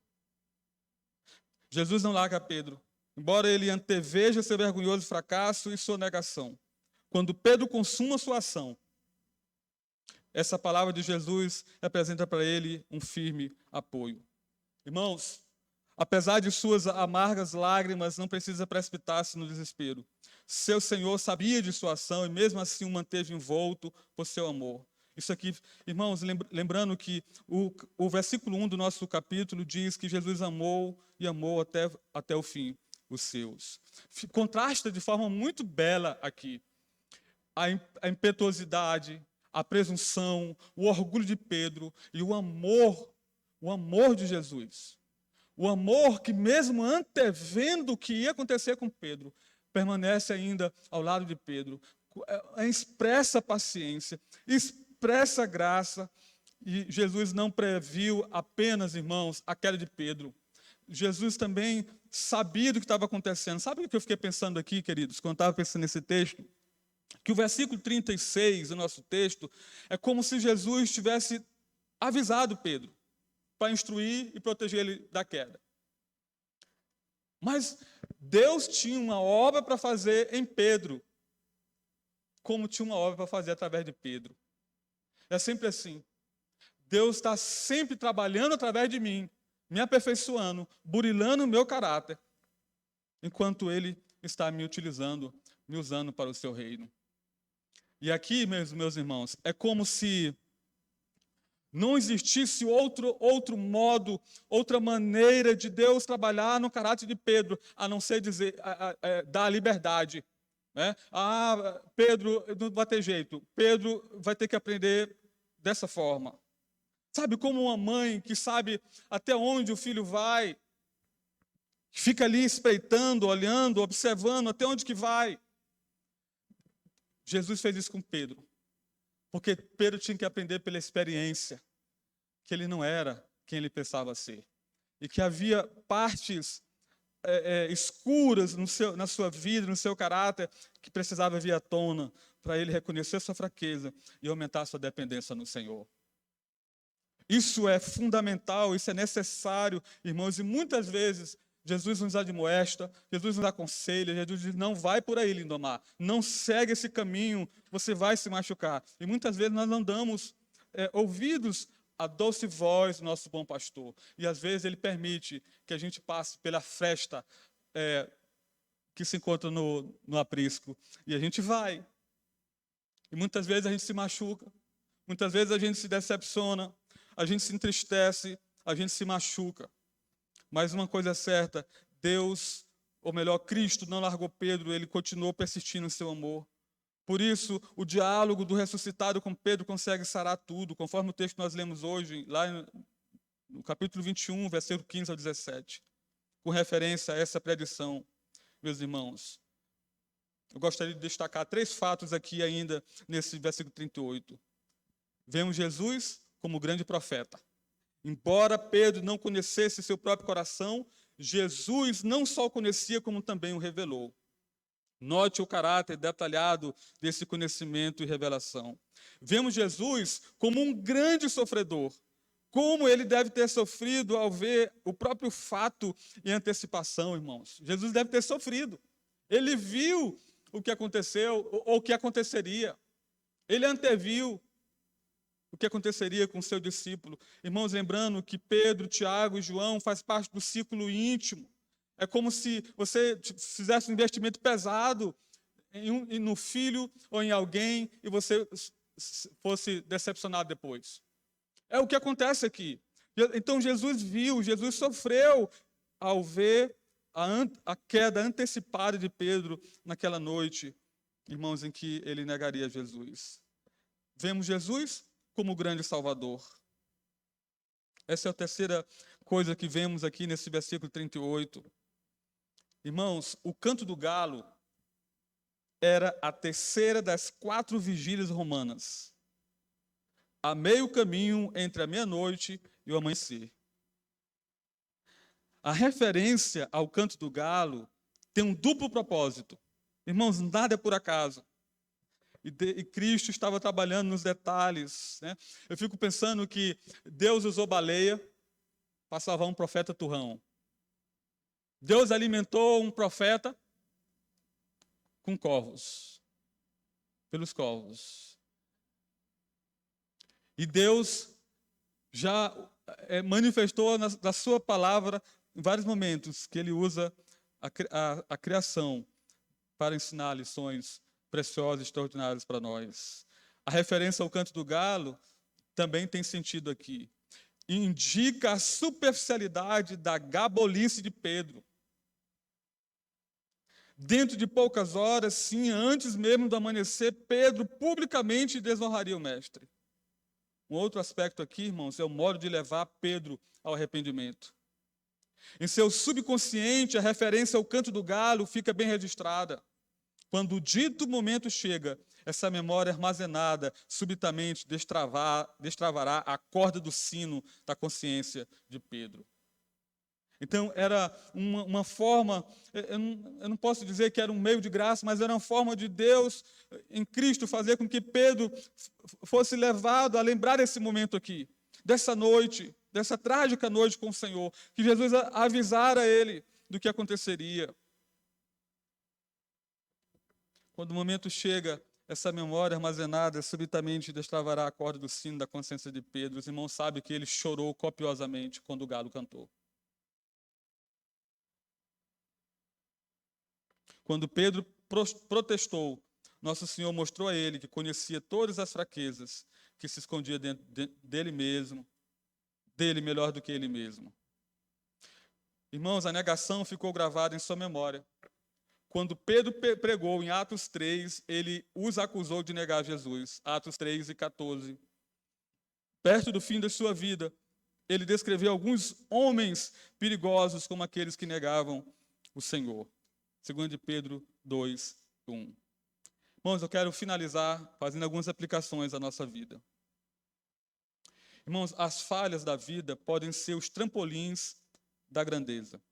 A: Jesus não larga Pedro, embora ele anteveja seu vergonhoso fracasso e sua negação. Quando Pedro consuma sua ação, essa palavra de Jesus representa para ele um firme apoio. Irmãos, apesar de suas amargas lágrimas, não precisa precipitar-se no desespero. Seu Senhor sabia de sua ação e mesmo assim o manteve envolto por seu amor. Isso aqui, irmãos, lembrando que o versículo 1 do nosso capítulo diz que Jesus amou e amou até o fim os seus. Contrasta de forma muito bela aqui a impetuosidade, a presunção, o orgulho de Pedro e o amor de Jesus. O amor que, mesmo antevendo o que ia acontecer com Pedro, permanece ainda ao lado de Pedro. Expressa paciência, expressa graça. E Jesus não previu apenas, irmãos, a queda de Pedro. Jesus também sabia do que estava acontecendo. Sabe o que eu fiquei pensando aqui, queridos, quando estava pensando nesse texto? Que o versículo 36 do nosso texto é como se Jesus tivesse avisado Pedro para instruir e proteger ele da queda. Mas Deus tinha uma obra para fazer em Pedro, como tinha uma obra para fazer através de Pedro. É sempre assim. Deus está sempre trabalhando através de mim, me aperfeiçoando, burilando o meu caráter, enquanto Ele está me utilizando, me usando para o seu reino. E aqui, meus irmãos, é como se não existisse outro modo, outra maneira de Deus trabalhar no caráter de Pedro, a não ser dar liberdade. Né? Pedro não vai ter jeito, Pedro vai ter que aprender dessa forma. Sabe, como uma mãe que sabe até onde o filho vai, fica ali espreitando, olhando, observando até onde que vai. Jesus fez isso com Pedro, porque Pedro tinha que aprender pela experiência que ele não era quem ele pensava ser, e que havia partes escuras na sua vida, no seu caráter, que precisava vir à tona para ele reconhecer sua fraqueza e aumentar sua dependência no Senhor. Isso é fundamental, isso é necessário, irmãos, e muitas vezes Jesus nos admoesta, Jesus nos aconselha, Jesus diz, não vai por aí, Lindomar, não segue esse caminho, você vai se machucar. E muitas vezes nós não damos ouvidos à doce voz do nosso bom pastor. E às vezes ele permite que a gente passe pela fresta que se encontra no aprisco. E a gente vai. E muitas vezes a gente se machuca, muitas vezes a gente se decepciona, a gente se entristece, a gente se machuca. Mas uma coisa é certa, Deus, ou melhor, Cristo não largou Pedro, ele continuou persistindo em seu amor. Por isso, o diálogo do ressuscitado com Pedro consegue sarar tudo, conforme o texto que nós lemos hoje, lá no capítulo 21, versículo 15 ao 17, com referência a essa predição, meus irmãos. Eu gostaria de destacar 3 fatos aqui ainda nesse versículo 38. Vemos Jesus como grande profeta. Embora Pedro não conhecesse seu próprio coração, Jesus não só o conhecia, como também o revelou. Note o caráter detalhado desse conhecimento e revelação. Vemos Jesus como um grande sofredor. Como ele deve ter sofrido ao ver o próprio fato em antecipação, irmãos. Jesus deve ter sofrido. Ele viu o que aconteceu, ou o que aconteceria. Ele anteviu o que aconteceria com o seu discípulo. Irmãos, lembrando que Pedro, Tiago e João fazem parte do círculo íntimo. É como se você fizesse um investimento pesado no filho ou em alguém e você fosse decepcionado depois. É o que acontece aqui. Então Jesus viu, Jesus sofreu ao ver a queda antecipada de Pedro naquela noite, irmãos, em que ele negaria Jesus. Vemos Jesus como o grande Salvador. Essa é a terceira coisa que vemos aqui nesse versículo 38. Irmãos, o canto do galo era a terceira das 4 vigílias romanas, a meio caminho entre a meia-noite e o amanhecer. A referência ao canto do galo tem um duplo propósito. Irmãos, nada é por acaso. E Cristo estava trabalhando nos detalhes, né? Eu fico pensando que Deus usou baleia para salvar um profeta turrão. Deus alimentou um profeta com corvos, pelos corvos. E Deus já manifestou na sua palavra em vários momentos que ele usa a criação para ensinar lições preciosas e extraordinárias para nós. A referência ao canto do galo também tem sentido aqui. Indica a superficialidade da gabolice de Pedro. Dentro de poucas horas, sim, antes mesmo do amanhecer, Pedro publicamente desonraria o mestre. Um outro aspecto aqui, irmãos, é o modo de levar Pedro ao arrependimento. Em seu subconsciente, a referência ao canto do galo fica bem registrada. Quando o dito momento chega, essa memória armazenada subitamente destravará a corda do sino da consciência de Pedro. Então, era uma forma, eu não posso dizer que era um meio de graça, mas era uma forma de Deus, em Cristo, fazer com que Pedro fosse levado a lembrar esse momento aqui, dessa noite, dessa trágica noite com o Senhor, que Jesus avisara ele do que aconteceria. Quando o momento chega, essa memória armazenada subitamente destravará a corda do sino da consciência de Pedro. Os irmãos sabem que ele chorou copiosamente quando o galo cantou. Quando Pedro protestou, nosso Senhor mostrou a ele que conhecia todas as fraquezas que se escondiam dentro dele mesmo, dele melhor do que ele mesmo. Irmãos, a negação ficou gravada em sua memória. Quando Pedro pregou em Atos 3, ele os acusou de negar Jesus. Atos 3 e 14. Perto do fim da sua vida, ele descreveu alguns homens perigosos como aqueles que negavam o Senhor. 2 Pedro 2, 1. Irmãos, eu quero finalizar fazendo algumas aplicações à nossa vida. Irmãos, as falhas da vida podem ser os trampolins da grandeza.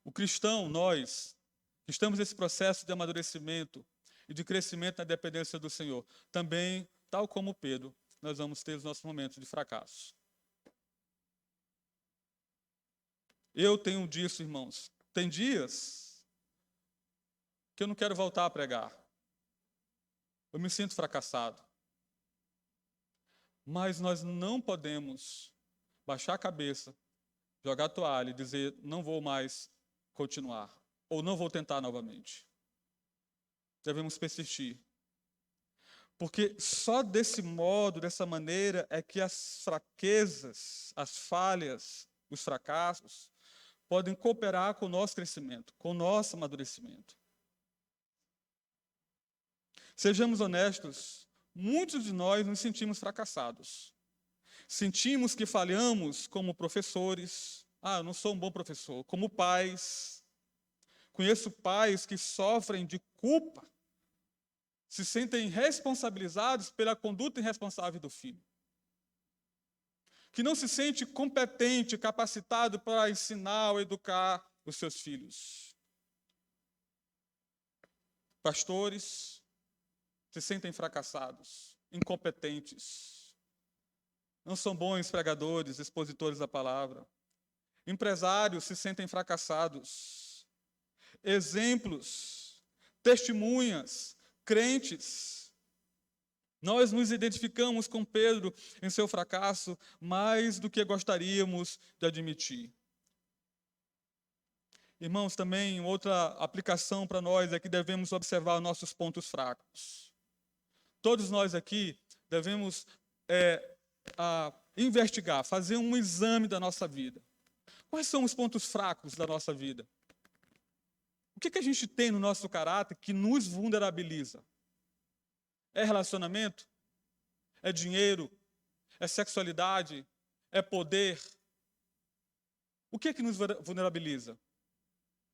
A: O cristão, nós, que estamos nesse processo de amadurecimento e de crescimento na dependência do Senhor, também, tal como Pedro, nós vamos ter os nossos momentos de fracasso. Eu tenho disso, irmãos. Tem dias que eu não quero voltar a pregar. Eu me sinto fracassado. Mas nós não podemos baixar a cabeça, jogar a toalha e dizer, não vou mais continuar, ou não vou tentar novamente. Devemos persistir. Porque só desse modo, dessa maneira, é que as fraquezas, as falhas, os fracassos, podem cooperar com o nosso crescimento, com o nosso amadurecimento. Sejamos honestos, muitos de nós nos sentimos fracassados. Sentimos que falhamos como professores. Eu não sou um bom professor. Como pais. Conheço pais que sofrem de culpa, se sentem responsabilizados pela conduta irresponsável do filho. Que não se sente competente, capacitado para ensinar ou educar os seus filhos. Pastores se sentem fracassados, incompetentes. Não são bons pregadores, expositores da palavra. Empresários se sentem fracassados. Exemplos, testemunhas, crentes. Nós nos identificamos com Pedro em seu fracasso mais do que gostaríamos de admitir. Irmãos, também outra aplicação para nós é que devemos observar nossos pontos fracos. Todos nós aqui devemos investigar, fazer um exame da nossa vida. Quais são os pontos fracos da nossa vida? O que a gente tem no nosso caráter que nos vulnerabiliza? É relacionamento? É dinheiro? É sexualidade? É poder? O que nos vulnerabiliza?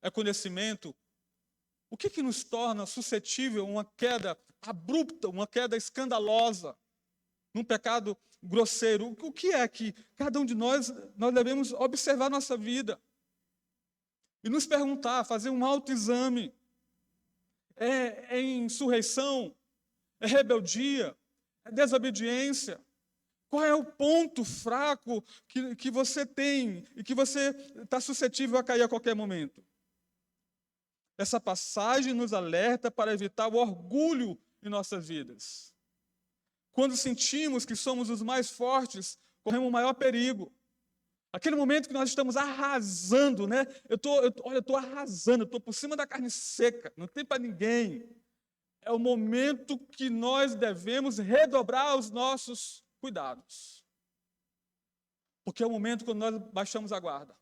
A: É conhecimento? O que nos torna suscetível a uma queda abrupta, uma queda escandalosa, num pecado grosseiro? O que é que cada um de nós devemos observar nossa vida e nos perguntar, fazer um autoexame? É insurreição? É rebeldia? É desobediência? Qual é o ponto fraco que você tem e que você está suscetível a cair a qualquer momento? Essa passagem nos alerta para evitar o orgulho em nossas vidas. Quando sentimos que somos os mais fortes, corremos o maior perigo. Aquele momento que nós estamos arrasando, né? Eu estou arrasando, eu estou por cima da carne seca, não tem para ninguém. É o momento que nós devemos redobrar os nossos cuidados. Porque é o momento quando nós baixamos a guarda.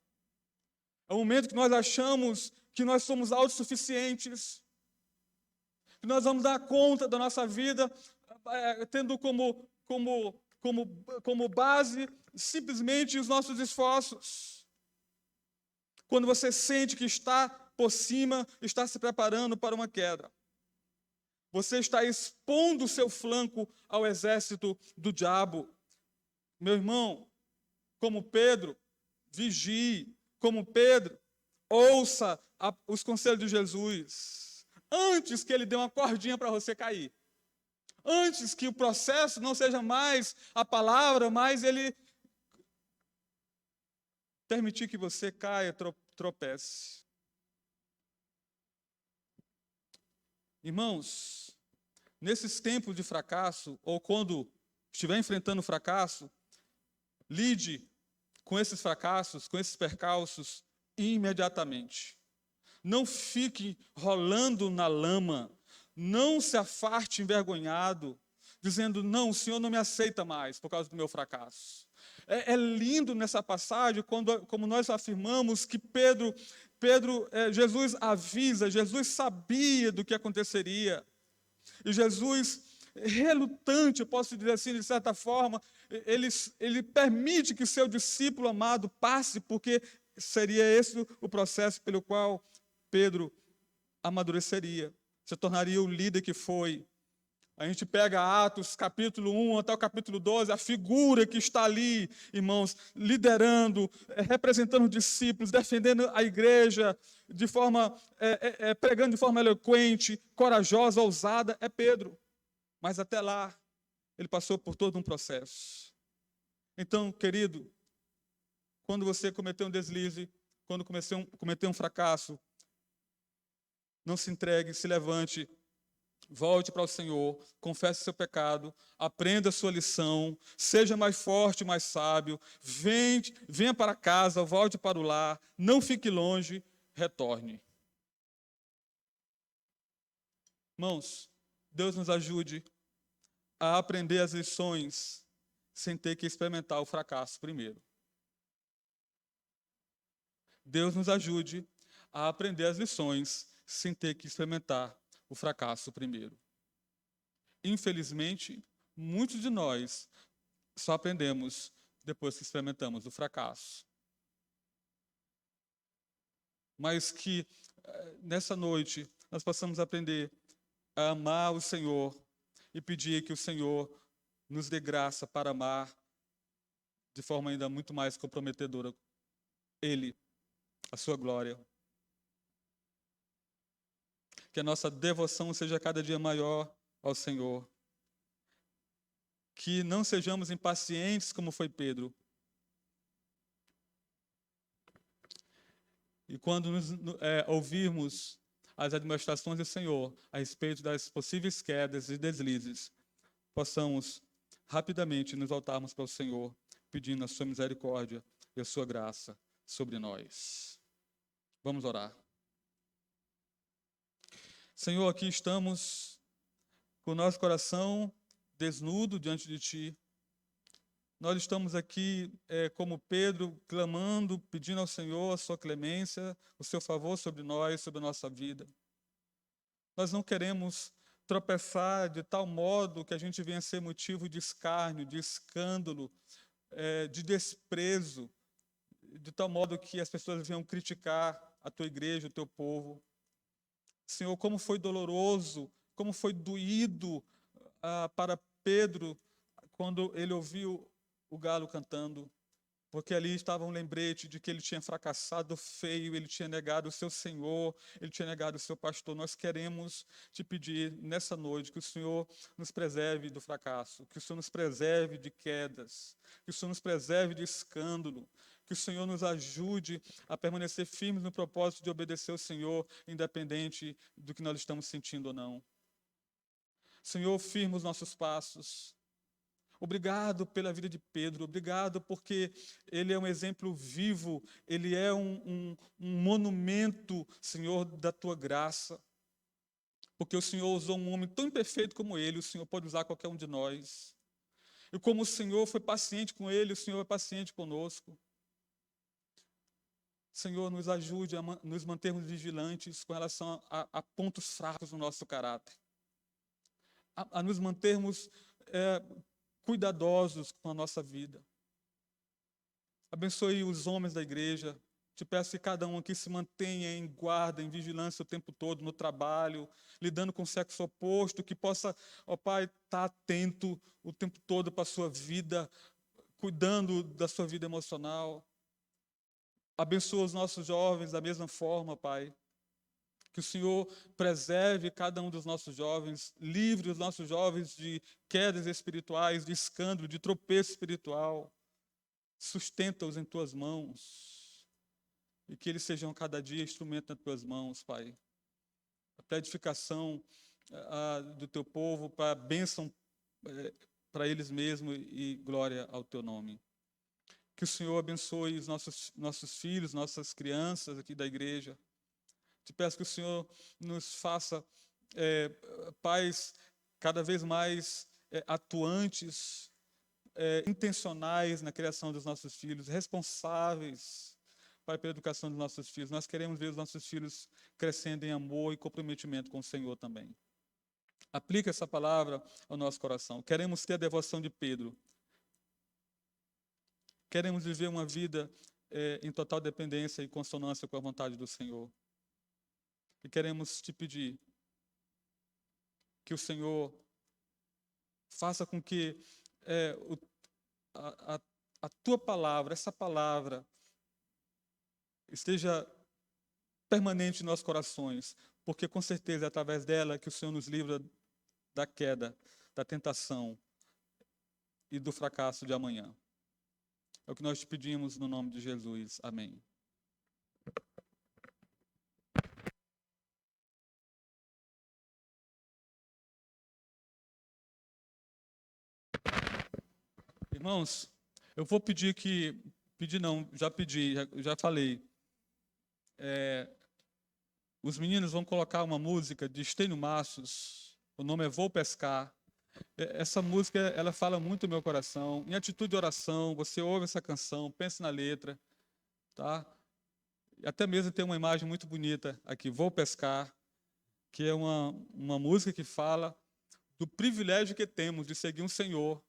A: É o momento que nós achamos que nós somos autossuficientes, que nós vamos dar conta da nossa vida, tendo como base simplesmente os nossos esforços. Quando você sente que está por cima, está se preparando para uma queda. Você está expondo o seu flanco ao exército do diabo. Meu irmão, como Pedro, vigie. Como Pedro, ouça os conselhos de Jesus. Antes que ele dê uma cordinha para você cair. Antes que o processo não seja mais a palavra, mas ele permitir que você caia, tropece. Irmãos, nesses tempos de fracasso, ou quando estiver enfrentando fracasso, lide com esses fracassos, com esses percalços, imediatamente. Não fique rolando na lama, não se afarte envergonhado, dizendo, não, o Senhor não me aceita mais por causa do meu fracasso. É lindo nessa passagem, como nós afirmamos que Jesus avisa, Jesus sabia do que aconteceria. E Jesus, relutante, eu posso dizer assim, de certa forma, ele permite que seu discípulo amado passe, porque seria esse o processo pelo qual Pedro amadureceria, se tornaria o líder que foi. A gente pega Atos, capítulo 1 até o capítulo 12, a figura que está ali, irmãos, liderando, representando os discípulos, defendendo a igreja, pregando de forma eloquente, corajosa, ousada, é Pedro. Mas até lá, ele passou por todo um processo. Então, querido, quando você cometeu um deslize, quando cometeu um fracasso, não se entregue, se levante, volte para o Senhor, confesse seu pecado, aprenda a sua lição, seja mais forte, mais sábio, venha para casa, volte para o lar, não fique longe, retorne. Irmãos, Deus nos ajude a aprender as lições sem ter que experimentar o fracasso primeiro. Deus nos ajude a aprender as lições sem ter que experimentar o fracasso primeiro. Infelizmente, muitos de nós só aprendemos depois que experimentamos o fracasso. Mas que nessa noite nós possamos aprender a amar o Senhor e pedir que o Senhor nos dê graça para amar de forma ainda muito mais comprometedora Ele, a sua glória. Que a nossa devoção seja cada dia maior ao Senhor. Que não sejamos impacientes como foi Pedro. E quando ouvirmos as admoestações do Senhor a respeito das possíveis quedas e deslizes, possamos rapidamente nos voltarmos para o Senhor, pedindo a sua misericórdia e a sua graça sobre nós. Vamos orar. Senhor, aqui estamos com o nosso coração desnudo diante de Ti. Nós estamos aqui como Pedro, clamando, pedindo ao Senhor a sua clemência, o seu favor sobre nós, sobre a nossa vida. Nós não queremos tropeçar de tal modo que a gente venha ser motivo de escárnio, de escândalo, de desprezo, de tal modo que as pessoas venham criticar a tua igreja, o teu povo. Senhor, como foi doloroso, como foi doído para Pedro quando ele ouviu o galo cantando, porque ali estava um lembrete de que ele tinha fracassado feio, ele tinha negado o seu Senhor, ele tinha negado o seu pastor. Nós queremos te pedir nessa noite que o Senhor nos preserve do fracasso, que o Senhor nos preserve de quedas, que o Senhor nos preserve de escândalo, que o Senhor nos ajude a permanecer firmes no propósito de obedecer ao Senhor, independente do que nós estamos sentindo ou não. Senhor, firma os nossos passos. Obrigado pela vida de Pedro, obrigado porque ele é um exemplo vivo, ele é um monumento, Senhor, da tua graça. Porque o Senhor usou um homem tão imperfeito como ele, o Senhor pode usar qualquer um de nós. E como o Senhor foi paciente com ele, o Senhor é paciente conosco. Senhor, nos ajude a nos mantermos vigilantes com relação a pontos fracos no nosso caráter. A nos mantermos cuidadosos com a nossa vida. Abençoe os homens da igreja. Te peço que cada um aqui se mantenha em guarda, em vigilância o tempo todo, no trabalho, lidando com o sexo oposto, que possa, ó Pai, estar atento o tempo todo para a sua vida, cuidando da sua vida emocional. Abençoa os nossos jovens da mesma forma, Pai. Que o Senhor preserve cada um dos nossos jovens, livre os nossos jovens de quedas espirituais, de escândalo, de tropeço espiritual. Sustenta-os em tuas mãos. E que eles sejam cada dia instrumento nas tuas mãos, Pai. Para a edificação do teu povo, para a bênção para eles mesmos e glória ao teu nome. Que o Senhor abençoe os nossos filhos, nossas crianças aqui da igreja. Te peço que o Senhor nos faça pais cada vez mais atuantes, intencionais na criação dos nossos filhos, responsáveis, Pai, pela educação dos nossos filhos. Nós queremos ver os nossos filhos crescendo em amor e comprometimento com o Senhor também. Aplica essa palavra ao nosso coração. Queremos ter a devoção de Pedro. Queremos viver uma vida em total dependência e consonância com a vontade do Senhor. E queremos te pedir que o Senhor faça com que a tua palavra, essa palavra, esteja permanente em nossos corações, porque com certeza é através dela que o Senhor nos livra da queda, da tentação e do fracasso de amanhã. É o que nós te pedimos no nome de Jesus. Amém. Irmãos, eu vou pedir que... Pedir não, já pedi, já falei. Os meninos vão colocar uma música de Estênio Maços. O nome é Vou Pescar. Essa música, ela fala muito no meu coração. Em atitude de oração, você ouve essa canção, pense na letra, tá? E até mesmo tem uma imagem muito bonita aqui, Vou Pescar, que é uma música que fala do privilégio que temos de seguir um Senhor,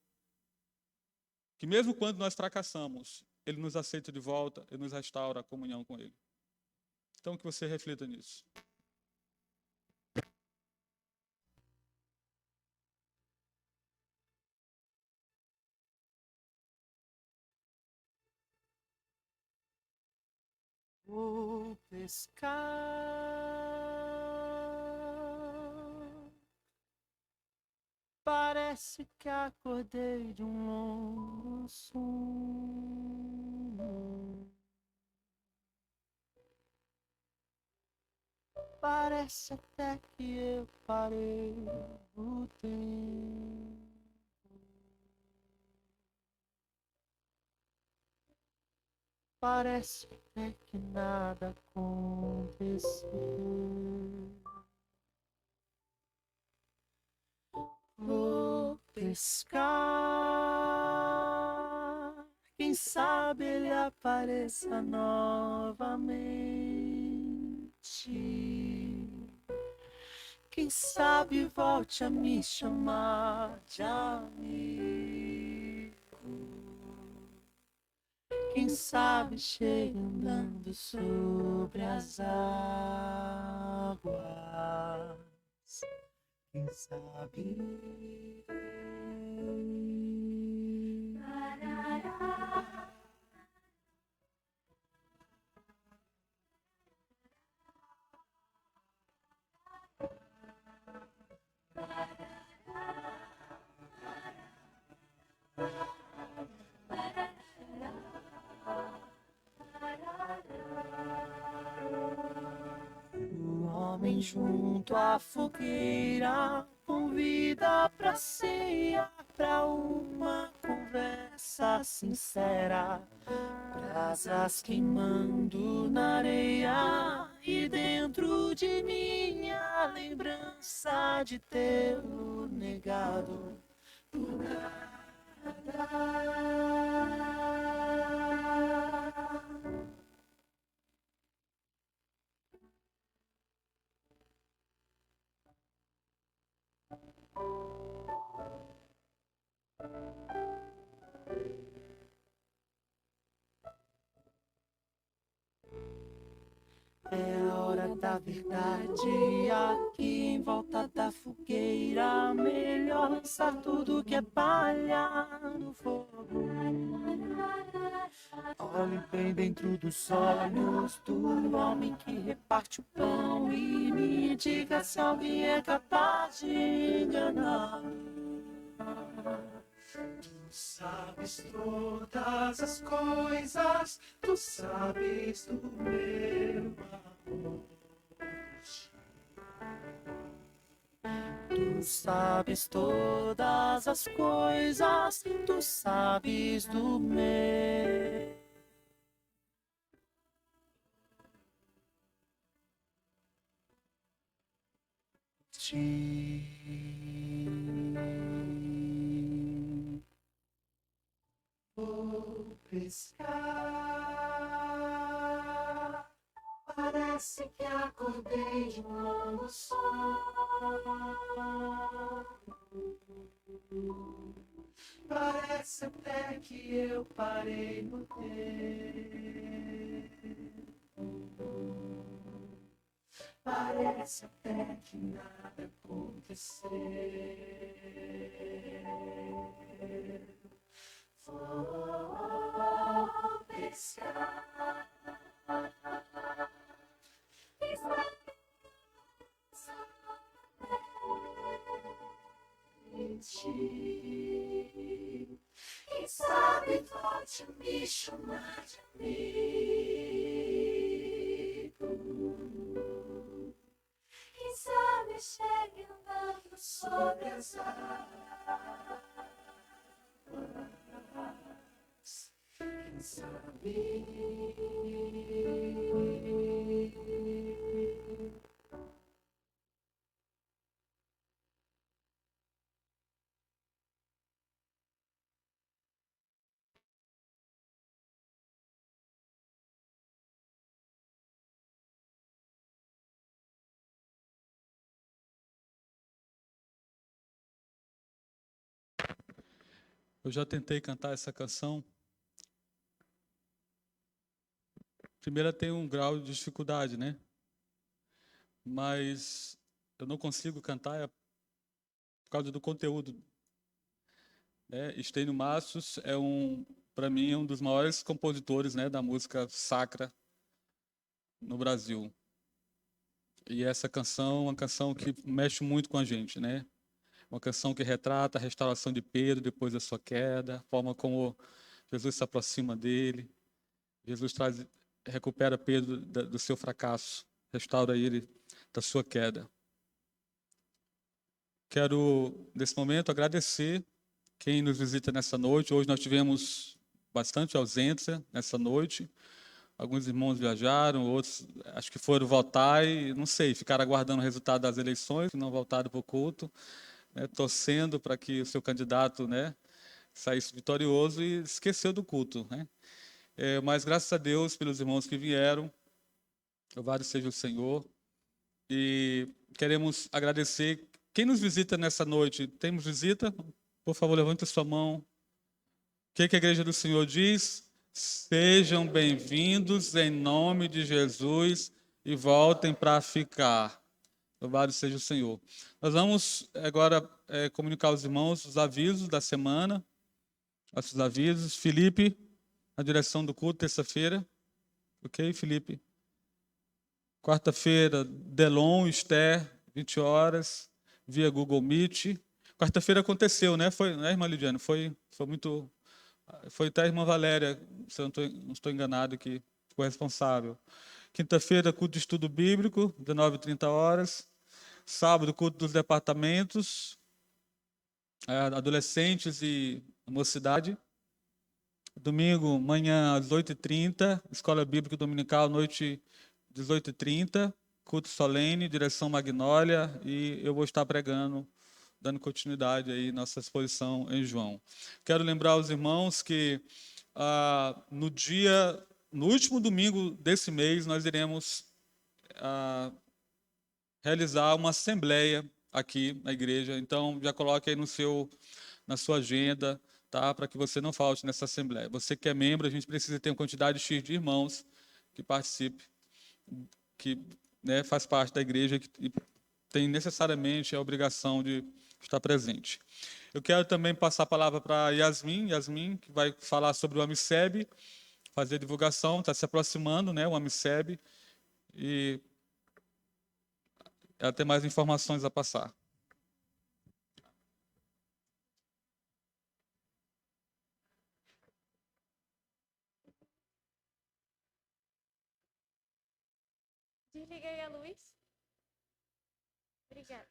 A: que mesmo quando nós fracassamos, Ele nos aceita de volta e nos restaura a comunhão com Ele. Então, que você reflita nisso.
B: Vou pescar, parece que acordei de um longo sono. Parece até que eu parei o tempo. Parece até que nada aconteceu. Vou pescar, quem sabe ele apareça novamente. Quem sabe volte a me chamar de amigo. Quem sabe chegue andando sobre as águas. Quem sabe. O homem junto à fogueira convida pra ceia, pra uma conversa sincera. Brasas queimando na areia e dentro de mim a lembrança de tê-lo negado por nada. É a hora da verdade, aqui em volta da fogueira. Melhor lançar tudo que é palha no fogo. Olhe bem dentro dos olhos do homem que reparte o pão e me diga se alguém é capaz de enganá-lo. Tu sabes todas as coisas, tu sabes do meu amor. Tu sabes todas as coisas, tu sabes do meu. Vou pescar. Parece que acordei de um longo sono. Parece até que eu parei no tempo. Parece até que nada aconteceu. Vou pescar. Quem sabe volte a me chamar de amigo. Quem sabe chegue andando sobre as águas. Quem sabe.
A: Eu já tentei cantar essa canção. Primeiro tem um grau de dificuldade, né? Mas eu não consigo cantar por causa do conteúdo. Estênio Matos para mim, é um dos maiores compositores, né, da música sacra no Brasil. E essa canção é uma canção que mexe muito com a gente, né? Uma canção que retrata a restauração de Pedro depois da sua queda, a forma como Jesus se aproxima dele. Jesus recupera Pedro do seu fracasso, restaura ele da sua queda. Quero, nesse momento, agradecer quem nos visita nessa noite. Hoje nós tivemos bastante ausência nessa noite. Alguns irmãos viajaram, outros acho que foram votar e, não sei, ficaram aguardando o resultado das eleições, que não voltaram para o culto, né, torcendo para que o seu candidato, né, saísse vitorioso e esqueceu do culto, né? Mas graças a Deus pelos irmãos que vieram, louvado seja o Senhor. E queremos agradecer. Quem nos visita nessa noite? Temos visita? Por favor, levante a sua mão. O que a Igreja do Senhor diz? Sejam bem-vindos em nome de Jesus e voltem para ficar. Louvado seja o Senhor. Nós vamos agora comunicar aos irmãos os avisos da semana. Nossos avisos. Felipe, na direção do culto, terça-feira. Ok, Felipe? Quarta-feira, Delon, Esther, 20 horas, via Google Meet. Quarta-feira aconteceu, né? Foi, né, irmã Lidiane? Foi muito... Foi até a irmã Valéria, se eu não estou enganado, que ficou responsável. Quinta-feira, culto de estudo bíblico, 19h30 horas. Sábado, culto dos departamentos, adolescentes e mocidade. Domingo, manhã, às 8h30, escola bíblica dominical, noite, 18h30, culto solene, direção Magnólia, e eu vou estar pregando, dando continuidade aí nossa exposição em João. Quero lembrar aos irmãos que no último domingo desse mês, nós iremos realizar uma assembleia aqui na igreja. Então, já coloque aí na sua agenda, tá? Para que você não falte nessa assembleia. Você que é membro, a gente precisa ter uma quantidade X de irmãos que participe, que, né, faz parte da igreja e tem necessariamente a obrigação de estar presente. Eu quero também passar a palavra para Yasmin, que vai falar sobre o AMICEB, fazer divulgação, está se aproximando, né, o AMICEB, e ela tem mais informações a passar.
D: Desliga aí a luz. Obrigada.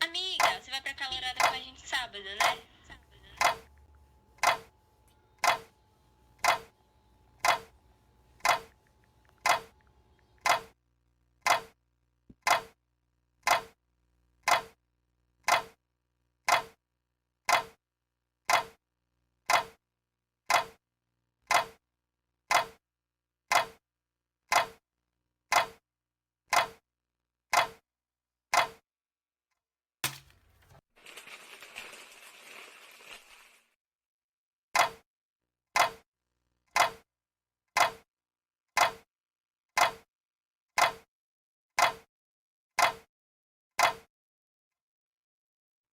E: Amiga, você vai pra calorada com a gente sábado, né?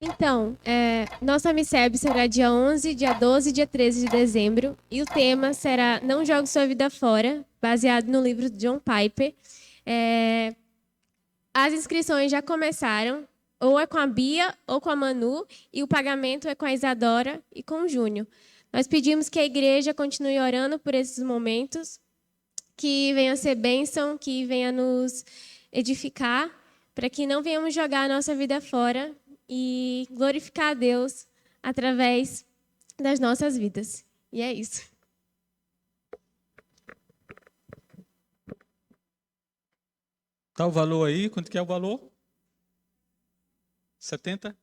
D: Então, nosso AMICEB será dia 11, dia 12 e dia 13 de dezembro. E o tema será Não Jogue Sua Vida Fora, baseado no livro de John Piper. As inscrições já começaram, ou é com a Bia ou com a Manu, e o pagamento é com a Isadora e com o Júnior. Nós pedimos que a igreja continue orando por esses momentos, que venha ser bênção, que venha nos edificar, para que não venhamos jogar a nossa vida fora e glorificar a Deus através das nossas vidas. E é isso.
A: Tá o valor aí? Quanto que é o valor? 70?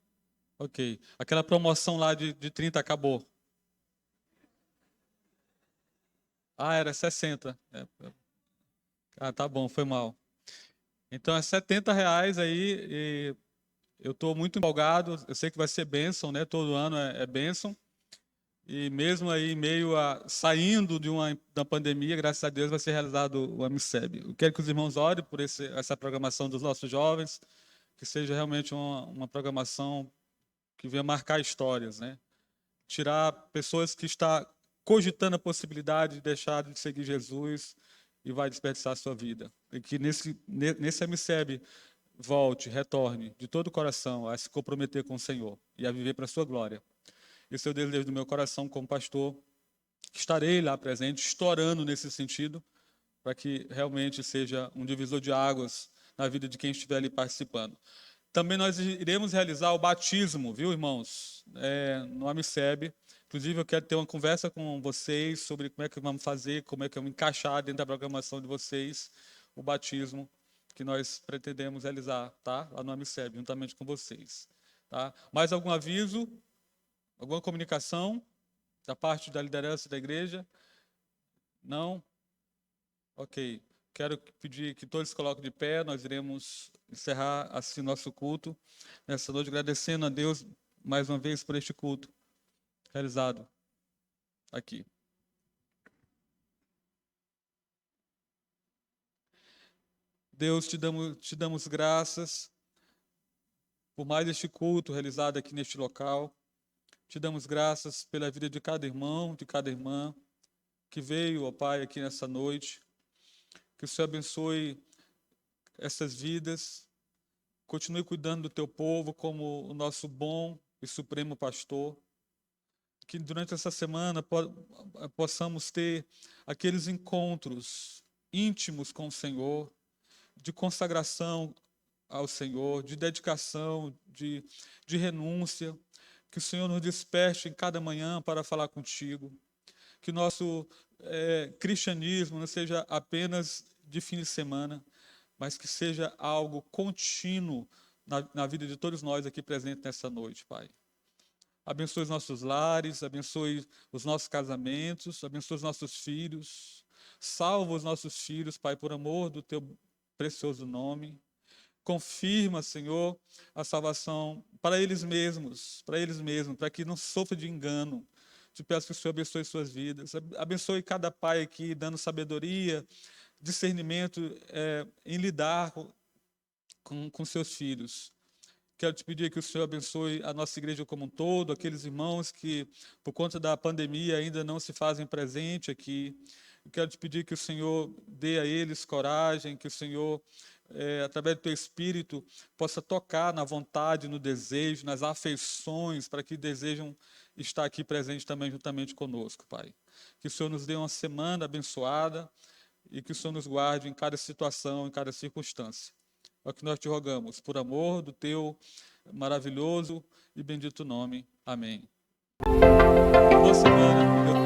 A: Ok. Aquela promoção lá de 30 acabou. Era 60. Tá bom, foi mal. Então é R$70 aí, e eu estou muito empolgado, eu sei que vai ser bênção, né? Todo ano é bênção. E mesmo aí, saindo da pandemia, graças a Deus, vai ser realizado o AMICEB. Eu quero que os irmãos orem por essa programação dos nossos jovens, que seja realmente uma programação que venha marcar histórias, né? Tirar pessoas que estão cogitando a possibilidade de deixar de seguir Jesus e vai desperdiçar a sua vida. E que nesse AMICEB retorne de todo o coração a se comprometer com o Senhor e a viver para a sua glória. Esse é o desejo do meu coração como pastor. Estarei lá presente, estourando nesse sentido, para que realmente seja um divisor de águas na vida de quem estiver ali participando. Também nós iremos realizar o batismo, viu, irmãos? No AMICEB. Inclusive, eu quero ter uma conversa com vocês sobre como é que vamos fazer, como é que vamos encaixar dentro da programação de vocês o batismo que nós pretendemos realizar, tá? Lá no AMICEB, juntamente com vocês. Tá? Mais algum aviso? Alguma comunicação da parte da liderança da igreja? Não? Ok. Quero pedir que todos se coloquem de pé. Nós iremos encerrar assim nosso culto nessa noite, agradecendo a Deus mais uma vez por este culto realizado aqui. Deus, te damos graças por mais este culto realizado aqui neste local. Te damos graças pela vida de cada irmão, de cada irmã que veio, ó Pai, aqui nessa noite. Que o Senhor abençoe essas vidas. Continue cuidando do teu povo como o nosso bom e supremo pastor. Que durante essa semana possamos ter aqueles encontros íntimos com o Senhor, de consagração ao Senhor, de dedicação, de renúncia. Que o Senhor nos desperte em cada manhã para falar contigo. Que o nosso cristianismo não seja apenas de fim de semana, mas que seja algo contínuo na vida de todos nós aqui presentes nessa noite, Pai. Abençoe os nossos lares, abençoe os nossos casamentos, abençoe os nossos filhos. Salva os nossos filhos, Pai, por amor do teu precioso nome. Confirma, Senhor, a salvação para eles mesmos, para que não sofra de engano. Te peço que o Senhor abençoe suas vidas. Abençoe cada pai aqui, dando sabedoria, discernimento em lidar com seus filhos. Quero te pedir que o Senhor abençoe a nossa igreja como um todo, aqueles irmãos que, por conta da pandemia, ainda não se fazem presente aqui. Quero te pedir que o Senhor dê a eles coragem, que o Senhor, através do teu Espírito, possa tocar na vontade, no desejo, nas afeições, para que desejam estar aqui presente também juntamente conosco, Pai. Que o Senhor nos dê uma semana abençoada e que o Senhor nos guarde em cada situação, em cada circunstância. É o que nós te rogamos, por amor do teu maravilhoso e bendito nome. Amém. Boa semana.